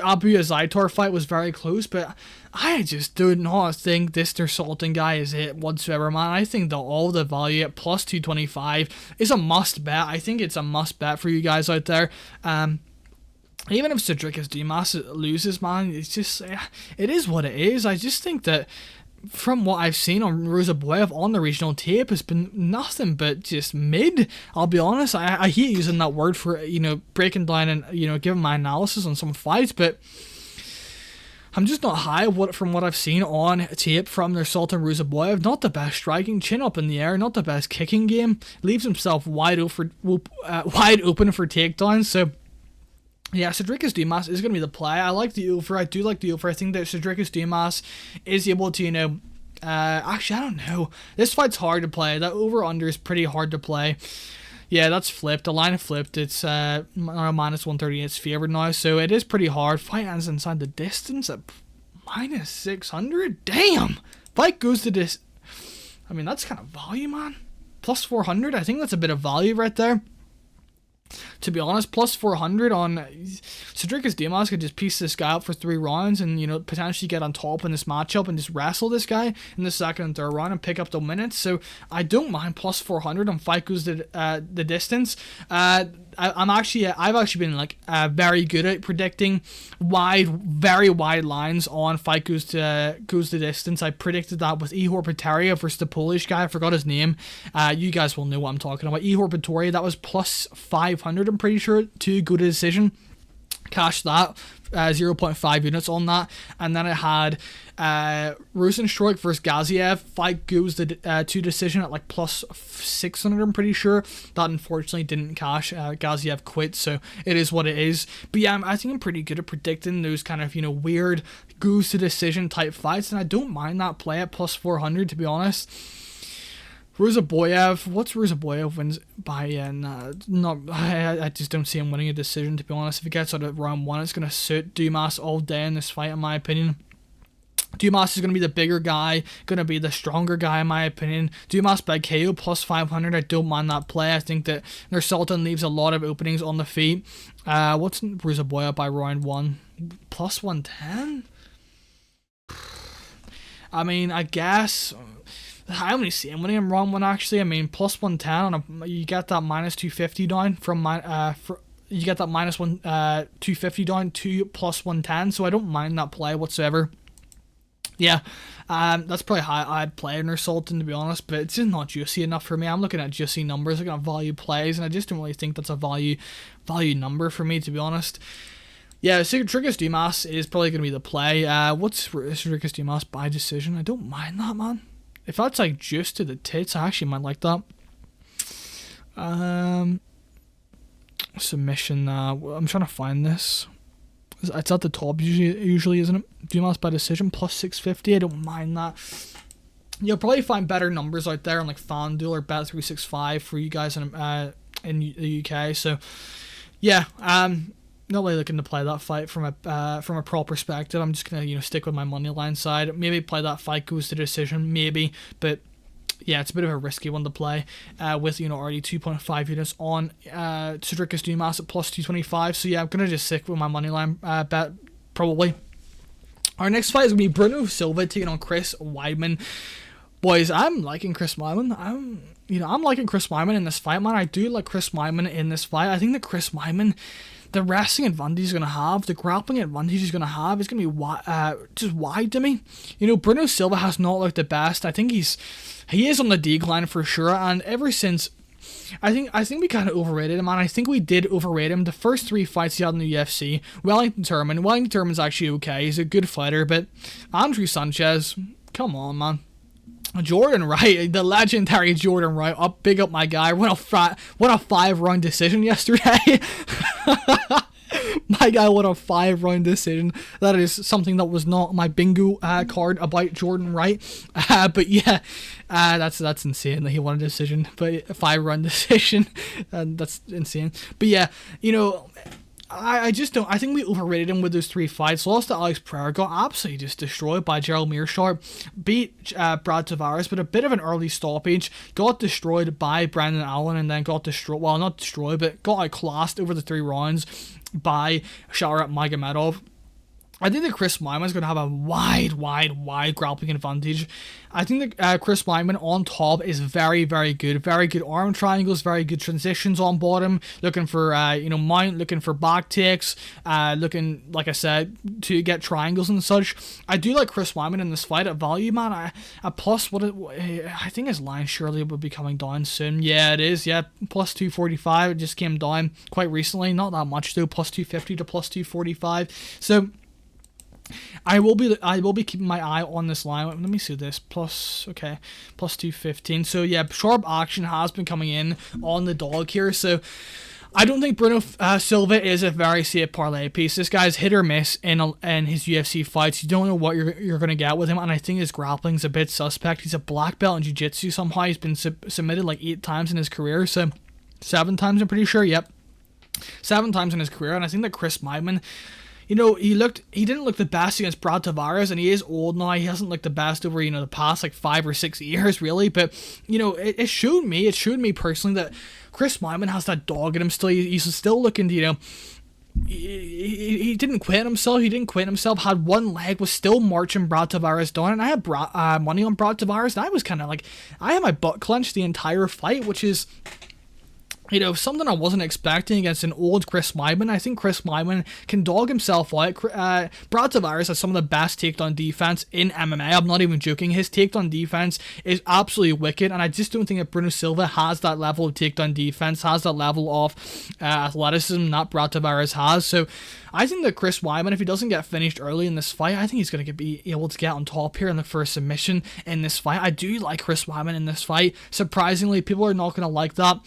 Abu Azaitar fight was very close, but I just do not think this Nursulton guy is it whatsoever, man. I think that all the value at plus 225 is a must bet. I think it's a must bet for you guys out there. Even if Sedriques Dumas loses, man, it's just, it is what it is. I just think that from what I've seen on Roziboev on the regional tape has been nothing but just mid. I'll be honest. I hate using that word for, breaking down and, giving my analysis on some fights, but I'm just not high from what I've seen on tape from Nursulton Roziboev. Not the best striking, chin up in the air, not the best kicking game. Leaves himself wide open for takedowns. So yeah, Sedriques Dumas is going to be the play. I like the over. I do like the over. I think that Sedriques Dumas is able to, actually, I don't know. This fight's hard to play. That over-under is pretty hard to play. Yeah, that's flipped. The line flipped. It's minus 130. It's favored now, so it is pretty hard. Fight ends inside the distance at minus 600. Damn. Fight goes to this. I mean, that's kind of value, man. Plus 400. I think that's a bit of value right there. To be honest, plus 400 on Sedriques Dimas could just piece this guy up for 3 rounds and, you know, potentially get on top in this matchup and just wrestle this guy in the second and third round and pick up the minutes. So I don't mind plus 400 on fight goes the distance. I've actually been like very good at predicting very wide lines on fight goes the distance. I predicted that with Ihor Peteria versus the Polish guy. I forgot his name. You guys will know what I'm talking about. Ihor Peteria, that was plus 500. I'm pretty sure to go to decision. Cash that 0.5 units on that, and then I had Rosenstruik versus Gaziev. Fight goes to decision at like plus 600. I'm pretty sure that unfortunately didn't cash. Gaziev quit, so it is what it is. But yeah, I think I'm pretty good at predicting those kind of, you know, weird goes to decision type fights, and I don't mind that play at plus 400, to be honest. Roziboev, what's Roziboev wins by? I just don't see him winning a decision, to be honest. If he gets out of round 1, it's going to suit Dumas all day in this fight, in my opinion. Dumas is going to be the bigger guy, going to be the stronger guy, in my opinion. Dumas by KO plus 500, I don't mind that play. I think that Nursulton leaves a lot of openings on the feet. What's Roziboev by round 1? Plus 110? I mean, I guess I only see him winning in round 1, actually. I mean, plus 110, you get that minus 250 down from you get that minus 250 down to plus 110, so I don't mind that play whatsoever. Yeah, that's probably how I'd play Nursulton, to be honest, but it's just not juicy enough for me. I'm looking at juicy numbers, looking at value plays, and I just don't really think that's a value number for me, to be honest. Yeah, Sedriques Dimas is probably going to be the play. What's Sedriques Dimas by decision? I don't mind that, man. If that's like juice to the tits, I actually might like that. Submission. I'm trying to find this. It's at the top usually, isn't it? Dumas by decision plus 650. I don't mind that. You'll probably find better numbers out there on like FanDuel or Bet365 for you guys in the UK. So yeah, not really looking to play that fight from a pro perspective. I'm just gonna, you know, stick with my money line side. Maybe play that fight goes to decision, maybe, but yeah, it's a bit of a risky one to play with, you know, already 2.5 units on Sedriques Dimas at plus 225. So yeah, I'm gonna just stick with my money line bet probably. Our next fight is gonna be Bruno Silva taking on Chris Weidman. Boys, I'm liking Chris Weidman. I'm liking Chris Weidman in this fight, man. I do like Chris Weidman in this fight. I think that Chris Weidman, the wrestling advantage he's going to have, the grappling advantage he's going to have is going to be just wide to me. You know, Bruno Silva has not looked the best. I think he is on the decline for sure, and ever since, I think we kind of overrated him, and I think we did overrate him. The first 3 fights he had in the UFC, Wellington Turman's actually okay. He's a good fighter, but Andrew Sanchez, come on, man. Jordan Wright, the legendary Jordan Wright, big up my guy. Won a 5-round decision yesterday. My guy won a 5-round decision. That is something that was not my bingo card about Jordan Wright. But yeah, that's insane that he won a decision, but a 5-round decision, that's insane. But yeah, you know, I just don't. I think we overrated him with those 3 fights. Lost to Alex Pereira, got absolutely just destroyed by Gerald Meerschaert. Beat Brad Tavares, but a bit of an early stoppage. Got destroyed by Brendan Allen, and then got destroyed. Well, not destroyed, but got outclassed over the 3 rounds by Sharat Magomedov. I think that Chris Weidman is going to have a wide grappling advantage. I think that Chris Weidman on top is very, very good. Very good arm triangles, very good transitions on bottom. Looking for, mount, looking for back takes, looking, like I said, to get triangles and such. I do like Chris Weidman in this fight at value, man. I think his line surely will be coming down soon. Yeah, it is. Yeah, plus 245. It just came down quite recently. Not that much, though. Plus 250 to plus 245. So I will be keeping my eye on this line. Let me see this. Plus 215. So yeah, sharp action has been coming in on the dog here. So I don't think Bruno Silva is a very safe parlay piece. This guy's hit or miss in his UFC fights. You don't know what you're going to get with him, and I think his grappling's a bit suspect. He's a black belt in jiu-jitsu somehow. He's been submitted like 8 times in his career, so 7 times, I'm pretty sure. Yep. 7 times in his career, and I think that Chris Weidman, you know, he didn't look the best against Brad Tavares, and he is old now. He hasn't looked the best over, you know, the past like 5 or 6 years, really. But, you know, it showed me personally that Chris Weidman has that dog in him still. He's still looking to, you know, he didn't quit himself. He didn't quit himself. Had one leg, was still marching Brad Tavares down, and I had money on Brad Tavares, and I was kind of like, I had my butt clenched the entire fight, which is, you know, something I wasn't expecting against an old Chris Weidman. I think Chris Weidman can dog himself out. Brad Tavares has some of the best takedown defense in MMA. I'm not even joking. His takedown defense is absolutely wicked, and I just don't think that Bruno Silva has that level of takedown defense, has that level of athleticism that Brad Tavares has. So I think that Chris Weidman, if he doesn't get finished early in this fight, I think he's going to be able to get on top here in the first submission in this fight. I do like Chris Weidman in this fight. Surprisingly, people are not going to like that.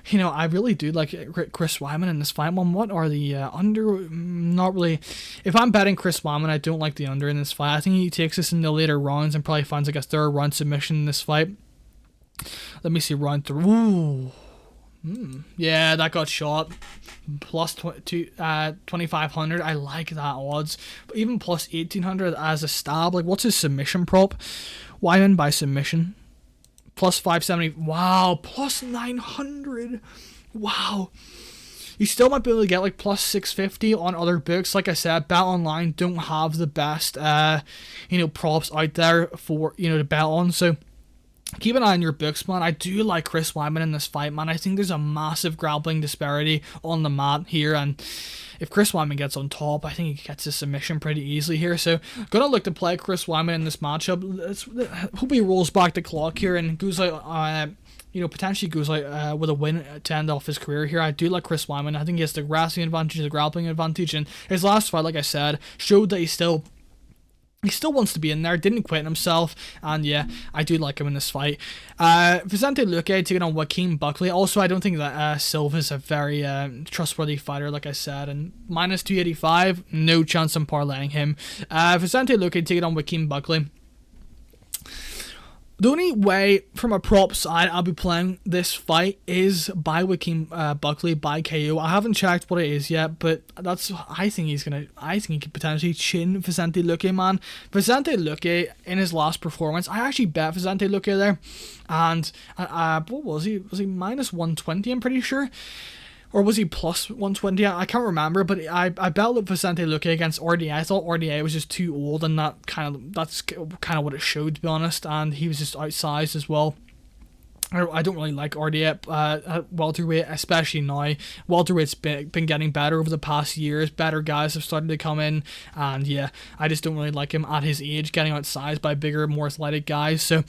You know, I really do like Chris Weidman in this fight. Well, what are the under? Not really. If I'm betting Chris Weidman, I don't like the under in this fight. I think he takes this in the later rounds and probably finds like a 3rd round submission in this fight. Let me see, round 3. Ooh. Yeah, that got shot. Plus 2,500. I like that odds. But even plus 1,800 as a stab. Like, what's his submission prop? Weidman by submission. Plus 570. Wow. Plus 900. Wow. You still might be able to get like plus 650 on other books. Like I said, Bet Online don't have the best, you know, props out there for, you know, to bet on. So keep an eye on your books, man. I do like Chris Weidman in this fight, man. I think there's a massive grappling disparity on the mat here, and if Chris Weidman gets on top, I think he gets his submission pretty easily here. So, gonna look to play Chris Weidman in this matchup. Hope he rolls back the clock here and goes out, you know, potentially goes out with a win to end off his career here. I do like Chris Weidman. I think he has the wrestling advantage, the grappling advantage, and his last fight, like I said, showed that he still wants to be in there, didn't quit himself, and yeah, I do like him in this fight. Vicente Luque taking on Joaquin Buckley. Also, I don't think that Silva's a very trustworthy fighter, like I said, and minus 285, no chance I'm parlaying him. Vicente Luque taking on Joaquin Buckley. The only way, from a prop side, I'll be playing this fight is by Joaquin Buckley by KO. I haven't checked what it is yet, but I think he could potentially chin Vicente Luque, man. Vicente Luque, in his last performance, I actually bet Vicente Luque there, and what was he? Was he minus 120? I'm pretty sure. Or was he plus 120? I can't remember, but I bet Vicente Luque against RDA. I thought RDA was just too old, and that's kind of what it showed, to be honest. And he was just outsized as well. I don't really like RDA at welterweight, especially now. Welterweight's been getting better over the past years. Better guys have started to come in, and yeah, I just don't really like him at his age, getting outsized by bigger, more athletic guys. So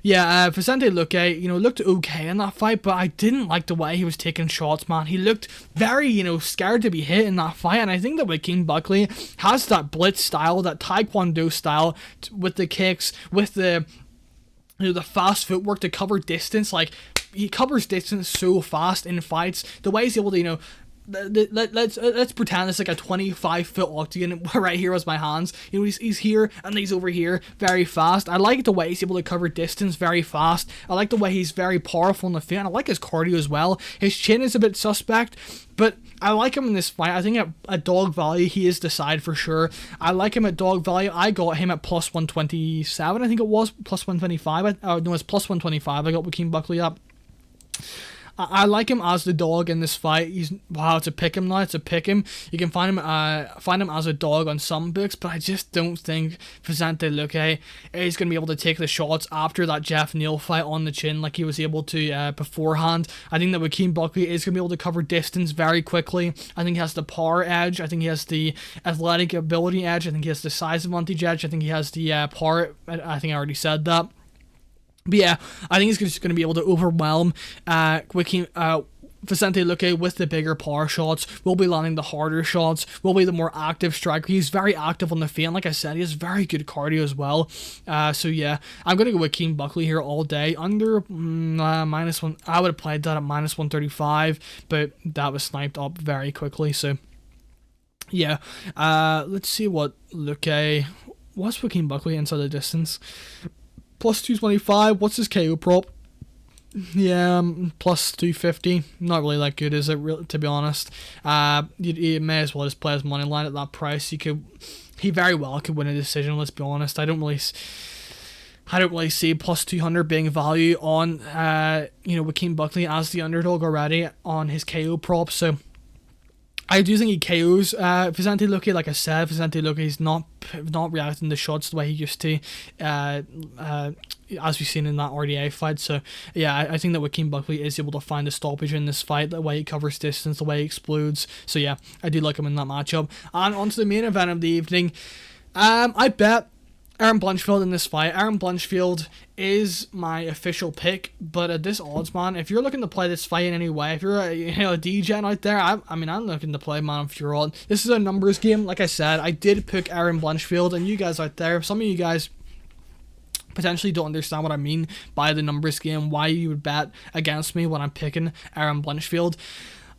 yeah, Vicente Luque, you know, looked okay in that fight, but I didn't like the way he was taking shots, man. He looked very, you know, scared to be hit in that fight, and I think that Joaquin Buckley has that blitz style, that taekwondo style, with the kicks, with the, you know, the fast footwork to cover distance. Like, he covers distance so fast in fights. The way he's able to, you know, let's pretend it's like a 25-foot octagon right here was my hands. You know, he's here and he's over here very fast. I like the way he's able to cover distance very fast. I like the way he's very powerful in the feet, and I like his cardio as well. His chin is a bit suspect, but I like him in this fight. I think at dog value, he is the side for sure. I like him at dog value. I got him at plus 127, I think it was. Plus 125. No, it's plus 125. I got Joaquin Buckley up. I like him as the dog in this fight. It's a pick him now. It's a pick him. You can find him as a dog on some books, but I just don't think Vicente Luque is going to be able to take the shots after that Jeff Neal fight on the chin like he was able to beforehand. I think that Joaquin Buckley is going to be able to cover distance very quickly. I think he has the power edge. I think he has the athletic ability edge. I think he has the size advantage edge. I think he has the power. I think I already said that. But yeah, I think he's just going to be able to overwhelm Vicente Luque with the bigger power shots. Will be landing the harder shots. Will be the more active striker. He's very active on the feet, and like I said, he has very good cardio as well. So yeah, I'm going to go with Joaquin Buckley here all day. Under minus one, I would have played that at minus 135, but that was sniped up very quickly. So yeah, let's see what Luque. What's Joaquin Buckley inside the distance? Plus 225. What's his KO prop? Yeah, plus 250. Not really that good, is it? To be honest, you may as well just play his money line at that price. He very well could win a decision. Let's be honest. I don't really see plus 200 being value on Joaquin Buckley as the underdog already on his KO prop. So I do think he KOs Vicente Luque. Like I said, Vicente Luque is not reacting to shots the way he used to, as we've seen in that RDA fight. So yeah, I think that Joaquin Buckley is able to find a stoppage in this fight, the way he covers distance, the way he explodes. So yeah, I do like him in that matchup. And on to the main event of the evening. I bet Aaron Blanchfield in this fight. Aaron Blanchfield is my official pick, but at this odds, man, if you're looking to play this fight in any way, if you're a DJ out there, I'm looking to play man Fiorot. This is a numbers game. Like I said, I did pick Aaron Blanchfield, and you guys out there, some of you guys potentially don't understand what I mean by the numbers game, why you would bet against me when I'm picking Aaron Blanchfield.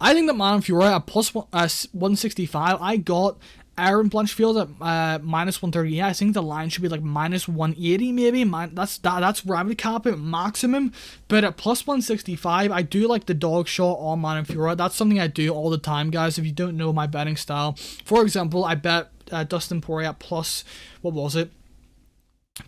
I think that man Fiorot at plus 165, I got Aaron Blanchfield at minus 130. Yeah, I think the line should be like minus 180 maybe. That's where I would cap it maximum. But at plus 165, I do like the dog shot on man Fiorot. That's something I do all the time, guys. If you don't know my betting style, for example, I bet Dustin Poirier at plus, what was it?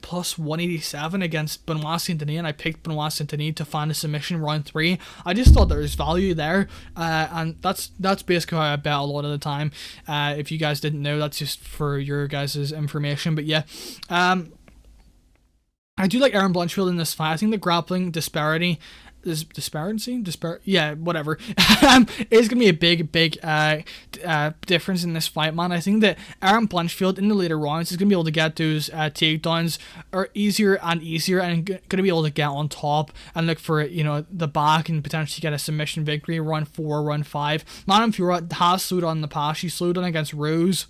Plus 187 against Benoit Saint-Denis, and I picked Benoit Saint-Denis to find a submission round 3. I just thought there was value there, and that's basically how I bet a lot of the time. If you guys didn't know, that's just for your guys' information. But yeah, I do like Aaron Blanchfield in this fight. I think the grappling disparity is whatever is gonna be a big difference in this fight, man. I think that Aaron Blanchfield in the later rounds is gonna be able to get those takedowns are easier and gonna be able to get on top and look for the back and potentially get a submission victory round 4, round 5. Man Fiorot has slowed down in the past. She slowed down against Rose.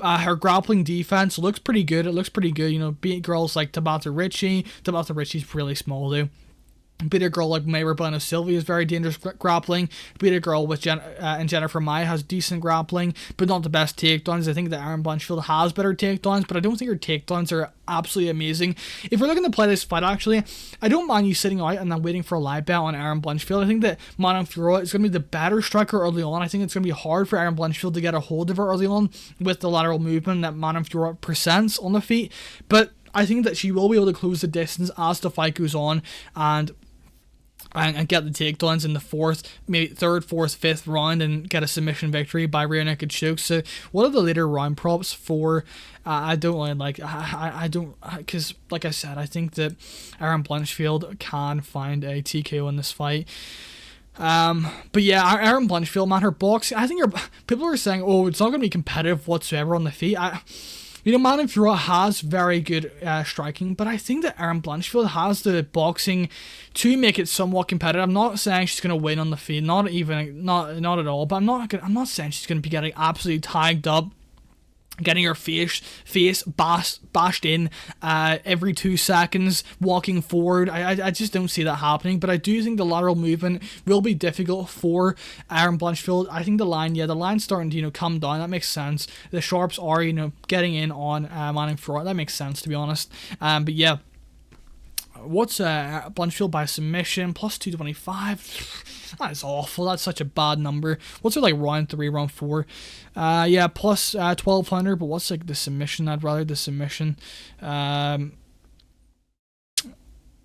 Her grappling defense looks pretty good. It looks pretty good. Beat girls like Tabata Ricci. Tabata Ricci's really small though. Beat a girl like Mayra Bueno Sylvia is very dangerous grappling. Beat a girl with and Jennifer Mai has decent grappling, but not the best takedowns. I think that Aaron Blanchfield has better takedowns, but I don't think her takedowns are absolutely amazing. If we're looking to play this fight, actually, I don't mind you sitting out and then waiting for a live bet on Aaron Blanchfield. I think that Manon Fiorot is going to be the better striker early on. I think it's going to be hard for Aaron Blanchfield to get a hold of her early on with the lateral movement that Manon Fiorot presents on the feet, but I think that she will be able to close the distance as the fight goes on and get the takedowns in the maybe third, fourth, fifth round and get a submission victory by rear naked choke. So what are the later round props for? I don't really like. I don't, because like I said, I think that Aaron Blanchfield can find a TKO in this fight. But yeah, Aaron Blanchfield, man, her boxing, I think people are saying, oh, it's not going to be competitive whatsoever on the feet. Manon Fiorot has very good striking, but I think that Aaron Blanchfield has the boxing to make it somewhat competitive. I'm not saying she's going to win on the feet, not at all, but I'm not saying she's going to be getting absolutely tagged up, getting her face bashed in every 2 seconds, walking forward. I just don't see that happening, but I do think the lateral movement will be difficult for Aaron Blanchfield. I think the line's starting to come down. That makes sense. The sharps are getting in on Manon Fiorot. That makes sense, to be honest. But yeah, what's Blanchfield by submission? Plus 225. That is awful. That's such a bad number. What's it like round 3, round 4? Yeah, plus 1200. But what's like the submission? I'd rather the submission.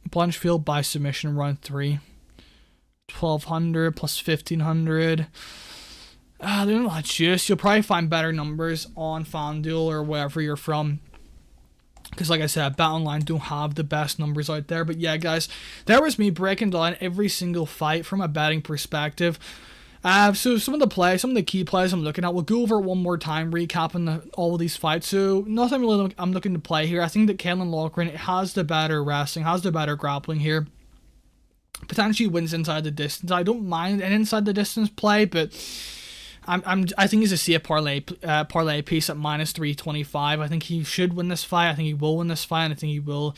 Blanchfield by submission round 3. 1200 plus 1500. They're not just. You'll probably find better numbers on FanDuel or wherever you're from. Because like I said, BetOnline don't have the best numbers out there. But yeah, guys, that was me breaking down every single fight from a betting perspective. So some of the key plays I'm looking at, we'll go over it one more time, recapping all of these fights. So nothing really I'm looking to play here. I think that Caolan Loughran has the better wrestling, has the better grappling here. Potentially wins inside the distance. I don't mind an inside the distance play, but I think he's a safe parlay piece at minus 325. I think he should win this fight. I think he will win this fight, and I think he will,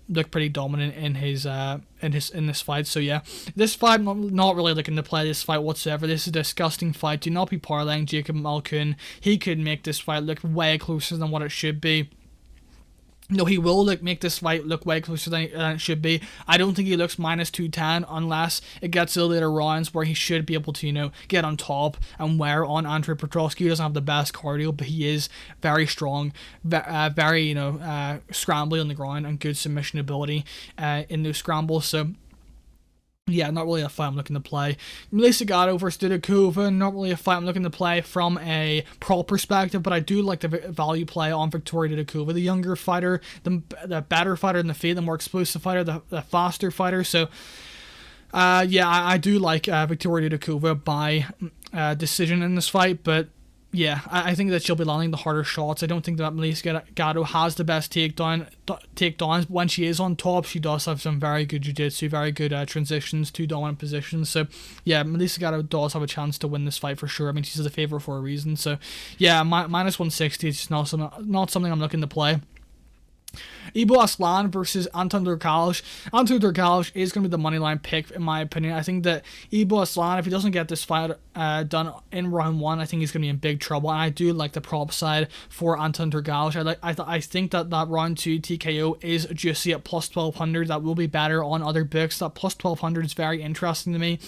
look pretty dominant in this fight. So yeah, this fight, I'm not really looking to play this fight whatsoever. This is a disgusting fight. Do not be parlaying Jacob Malkoun. He could make this fight look way closer than what it should be. No, he will make this fight look way closer than it should be. I don't think he looks minus 210 unless it gets to the later rounds where he should be able to, get on top and wear on Andre Petroski. He doesn't have the best cardio, but he is very strong, very, scrambly on the ground and good submission ability in those scrambles. So, yeah, not really a fight I'm looking to play. Gatto versus Dudakova, not really a fight I'm looking to play from a prop perspective, but I do like the value play on Victoria Dudakova, the younger fighter, the better fighter in the field, the more explosive fighter, the faster fighter. So, I do like Victoria Dudakova by decision in this fight, but yeah, I think that she'll be landing the harder shots. I don't think that Gatto has the best takedowns, but when she is on top, she does have some very good jiu-jitsu, very good transitions to dominant positions. So, yeah, Gatto does have a chance to win this fight for sure. I mean, she's the favorite for a reason. So, yeah, minus 160 is just not something I'm looking to play. Aslan versus Anton Turkalj. Anton Turkalj is going to be the moneyline pick, in my opinion. I think that Aslan, if he doesn't get this fight done in round 1, I think he's going to be in big trouble. And I do like the prop side for Anton Turkalj. I think that round 2 TKO is juicy at plus 1200. That will be better on other books. That plus 1200 is very interesting to me.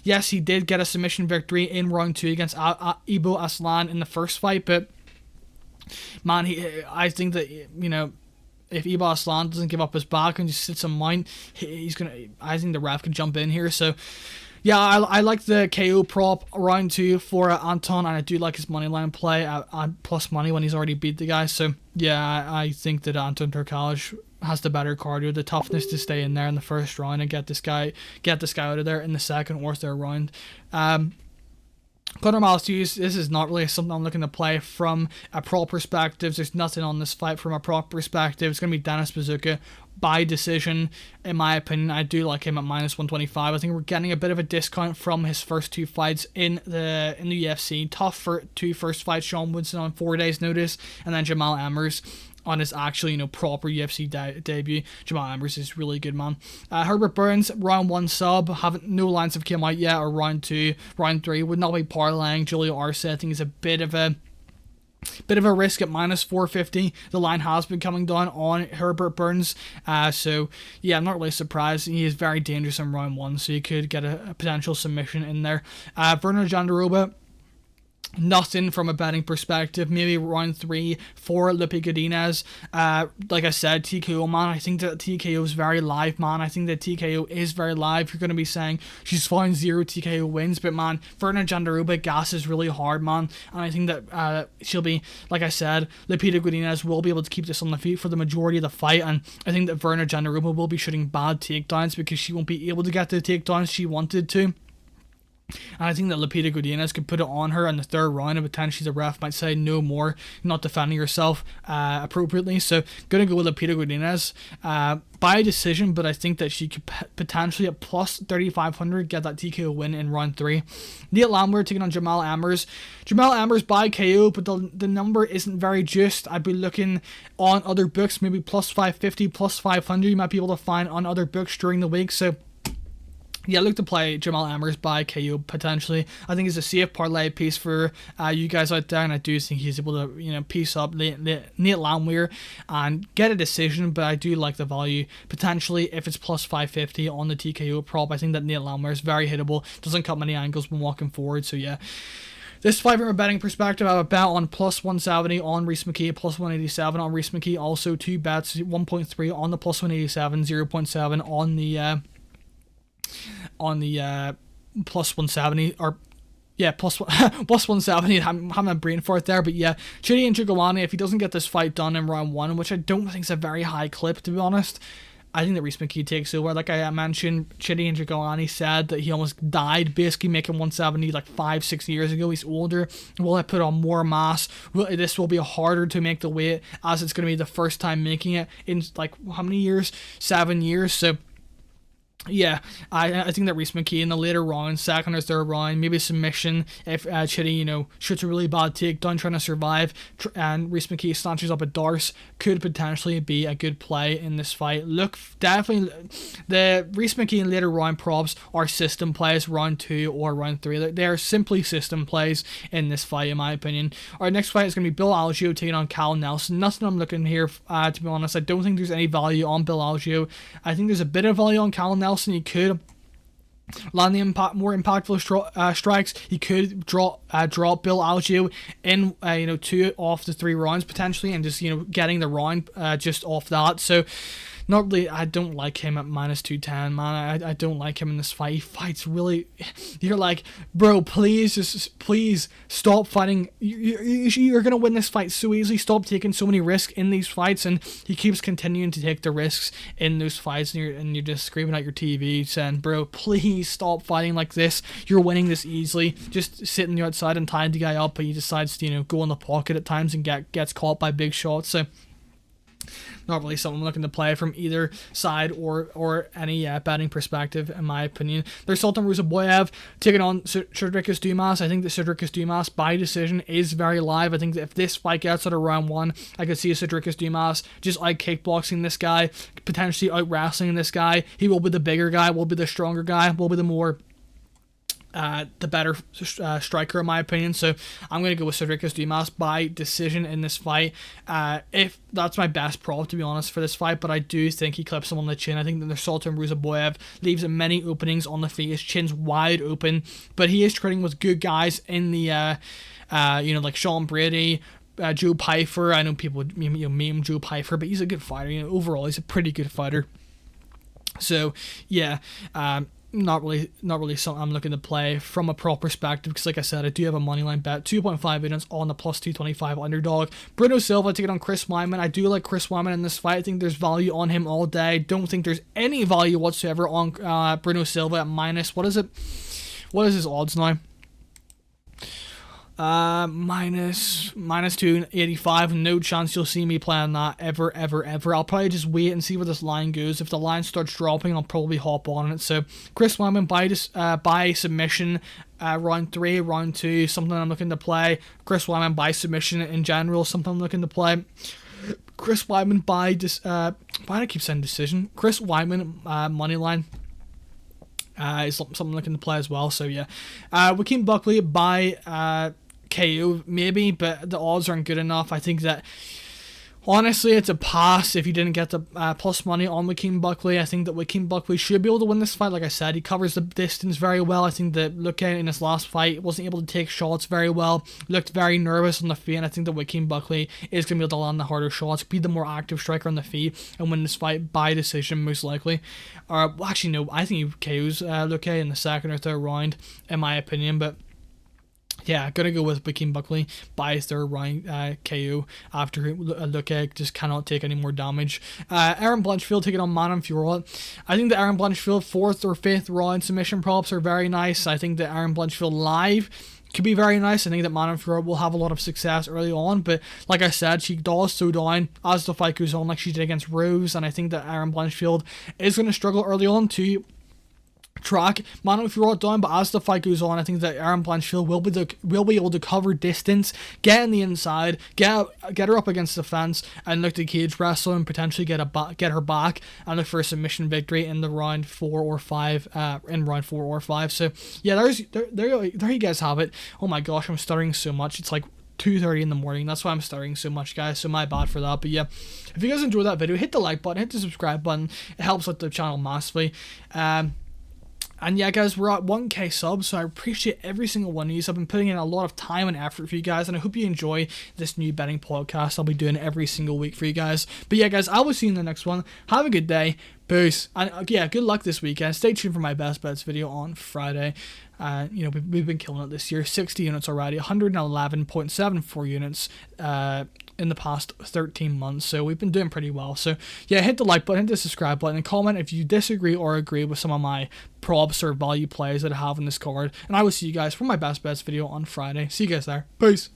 Yes, he did get a submission victory in round 2 against Aslan in the first fight, but man, I think that, if Aslan doesn't give up his back and just sits on mount, I think the ref can jump in here. So, yeah, I like the KO prop round 2 for Anton, and I do like his moneyline play at plus money when he's already beat the guy. So, yeah, I think that Anton Turkalj has the better cardio, the toughness to stay in there in the first round and get this guy out of there in the second or third round. Conor Matthews, this is not really something I'm looking to play from a prop perspective. There's nothing on this fight from a prop perspective. It's going to be Denis Buzukja by decision, in my opinion. I do like him at minus 125. I think we're getting a bit of a discount from his first 2 fights in the UFC. Tough for 2 first fights. Sean Woodson on 4 days' notice, and then Jamall Emmers on his actual, proper UFC debut. Jamall Emmers is really good, man. Herbert Burns, round 1 sub. No lines have come out yet, or round 2. Round 3 would not be parlaying. Julio Arce, I think, is a bit of a risk at minus 450. The line has been coming down on Herbert Burns. So, yeah, I'm not really surprised. He is very dangerous in round 1, so you could get a potential submission in there. Virna Jandiroba, nothing from a betting perspective. Maybe round 3 for Godinez. Like I said, TKO, man. I think that TKO is very live, man. I think that TKO is very live. You're going to be saying she's found 0 TKO wins, but man, Virna Jandiroba gasses really hard, man. And I think that she'll be, like I said, Lupita Godinez will be able to keep this on the feet for the majority of the fight. And I think that Virna Jandiroba will be shooting bad takedowns because she won't be able to get the takedowns she wanted to. And I think that Lupita Godinez could put it on her in the third round, and potentially the ref might say no more, not defending yourself appropriately. So, going to go with Lupita Godinez by decision, but I think that she could potentially at plus 3,500 get that TKO win in round 3. Landwehr taking on Jamall Emmers. Jamall Emmers by KO, but the number isn't very just. I'd be looking on other books, maybe plus 550, plus 500. You might be able to find on other books during the week. So, yeah, look to play Jamall Emmers by KO potentially. I think it's a safe parlay piece for you guys out there, and I do think he's able to piece up Nate Landwehr and get a decision. But I do like the value potentially if it's plus 550 on the TKO prop. I think that Nate Landwehr is very hittable, doesn't cut many angles when walking forward. So yeah. This fight from a betting perspective, I have a bet on plus 170 on Rhys Mckee, plus 187 on Rhys Mckee. Also 2 bets, 1.3 on the plus 187, 0.7 on the plus 170, or yeah, plus 170. I'm having a brain fart there, but yeah, Chidi and Njokuani, if he doesn't get this fight done in round 1, which I don't think is a very high clip, to be honest, I think that Rhys Mckee takes over. Like I mentioned, Chidi and Njokuani said that he almost died basically making 170 like 5-6 years ago. He's older. Will I put on more mass? This will be harder to make the weight, as it's going to be the first time making it in like how many years? 7 years. So Yeah, I think that Rhys Mckee in the later round, second or third round, maybe submission if Chidi, shoots a really bad takedown trying to survive, and Rhys Mckee snatches up a Darce, could potentially be a good play in this fight. Look, definitely, the Rhys Mckee in later round props are system plays, round 2 or round 3. They are simply system plays in this fight, in my opinion. Our next fight is going to be Bill Algeo taking on Caolan Nelson. Nothing I'm looking here, to be honest. I don't think there's any value on Bill Algeo. I think there's a bit of value on Caolan Nelson. He could land the more impactful strikes. He could drop Bill Algeo in 2 off the 3 rounds potentially, and just getting the round just off that. So not really, I don't like him at -210, man. I don't like him in this fight. He fights really, you're like, bro, please stop fighting. You're going to win this fight so easily. Stop taking so many risks in these fights. And he keeps continuing to take the risks in those fights, and you're just screaming at your TV saying, bro, please stop fighting like this. You're winning this easily. Just sitting the outside and tying the guy up, but he decides to, go in the pocket at times and gets caught by big shots. So not really something I'm looking to play from either side or any betting perspective, in my opinion. There's Sultan Roziboev taking on Sedriques Dumas. I think that Sedriques Dumas by decision is very live. I think that if this fight gets out of round 1, I could see Sedriques Dumas just out kickboxing this guy, potentially out wrestling this guy. He will be the bigger guy, will be the stronger guy, will be the more the better striker, in my opinion. So I'm going to go with Sedriques Dumas by decision in this fight. If that's my best prop, to be honest, for this fight, but I do think he clips him on the chin. I think that the Sultan Roziboev leaves many openings on the face, chin's wide open, but he is trading with good guys in the like Sean Brady, Joe Pyfer. I know people would meme Joe Pyfer, but he's a good fighter. Overall he's a pretty good fighter. So yeah, not really something I'm looking to play from a prop perspective, because like I said, I do have a moneyline bet, 2.5 units on the +225 underdog. Bruno Silva taking on Chris Weidman. I do like Chris Weidman in this fight. I think there's value on him all day. Don't think there's any value whatsoever on Bruno Silva at what is his odds now? Minus 285. No chance you'll see me playing that ever. I'll probably just wait and see where this line goes. If the line starts dropping, I'll probably hop on it. So Chris Weidman by submission, round 3, round 2, something I'm looking to play. Chris Weidman by submission in general, something I'm looking to play. Chris Weidman by why do I keep saying decision? Chris Weidman moneyline is something I'm looking to play as well. So yeah, Joaquin Buckley by KO maybe, but the odds aren't good enough. I think that honestly it's a pass if you didn't get the plus money on Joaquin Buckley. I think that Joaquin Buckley should be able to win this fight. Like I said, he covers the distance very well. I think that Loughran in his last fight wasn't able to take shots very well, looked very nervous on the feet, and I think that Joaquin Buckley is going to be able to land the harder shots, be the more active striker on the feet, and win this fight by decision most likely. Actually no, I think he KOs Loughran in the second or third round, in my opinion, but yeah, gonna go with Joaquin Buckley by third round KO after Loughran just cannot take any more damage. Aaron Blanchfield taking on Fiorot. I think the Aaron Blanchfield 4th or 5th round submission props are very nice. I think that Aaron Blanchfield live could be very nice. I think that Fiorot will have a lot of success early on, but like I said, she does slow down as the fight goes on, like she did against Rose, and I think that Aaron Blanchfield is going to struggle early on to track Fiorot down, but as the fight goes on, I think that Aaron Blanchfield will be able to cover distance, get in the inside, get her up against the fence, and look to cage wrestle and potentially get her back and look for a submission victory in the round 4 or 5. So yeah, there you guys have it. Oh my gosh, I'm stuttering so much. It's like 2:30 in the morning. That's why I'm stuttering so much, guys, so my bad for that. But yeah, if you guys enjoyed that video, hit the like button, hit the subscribe button. It helps out the channel massively. And yeah, guys, we're at 1k subs, so I appreciate every single one of you. So I've been putting in a lot of time and effort for you guys, and I hope you enjoy this new betting podcast I'll be doing every single week for you guys. But yeah, guys, I will see you in the next one. Have a good day. Peace. And yeah, good luck this weekend. Stay tuned for my best bets video on Friday. We've been killing it this year. 60 units already, 111.74 units in the past 13 months, so we've been doing pretty well. So yeah, hit the like button, hit the subscribe button, and comment if you disagree or agree with some of my props or value plays that I have in this card, and I will see you guys for my best bets video on Friday. See you guys there. Peace.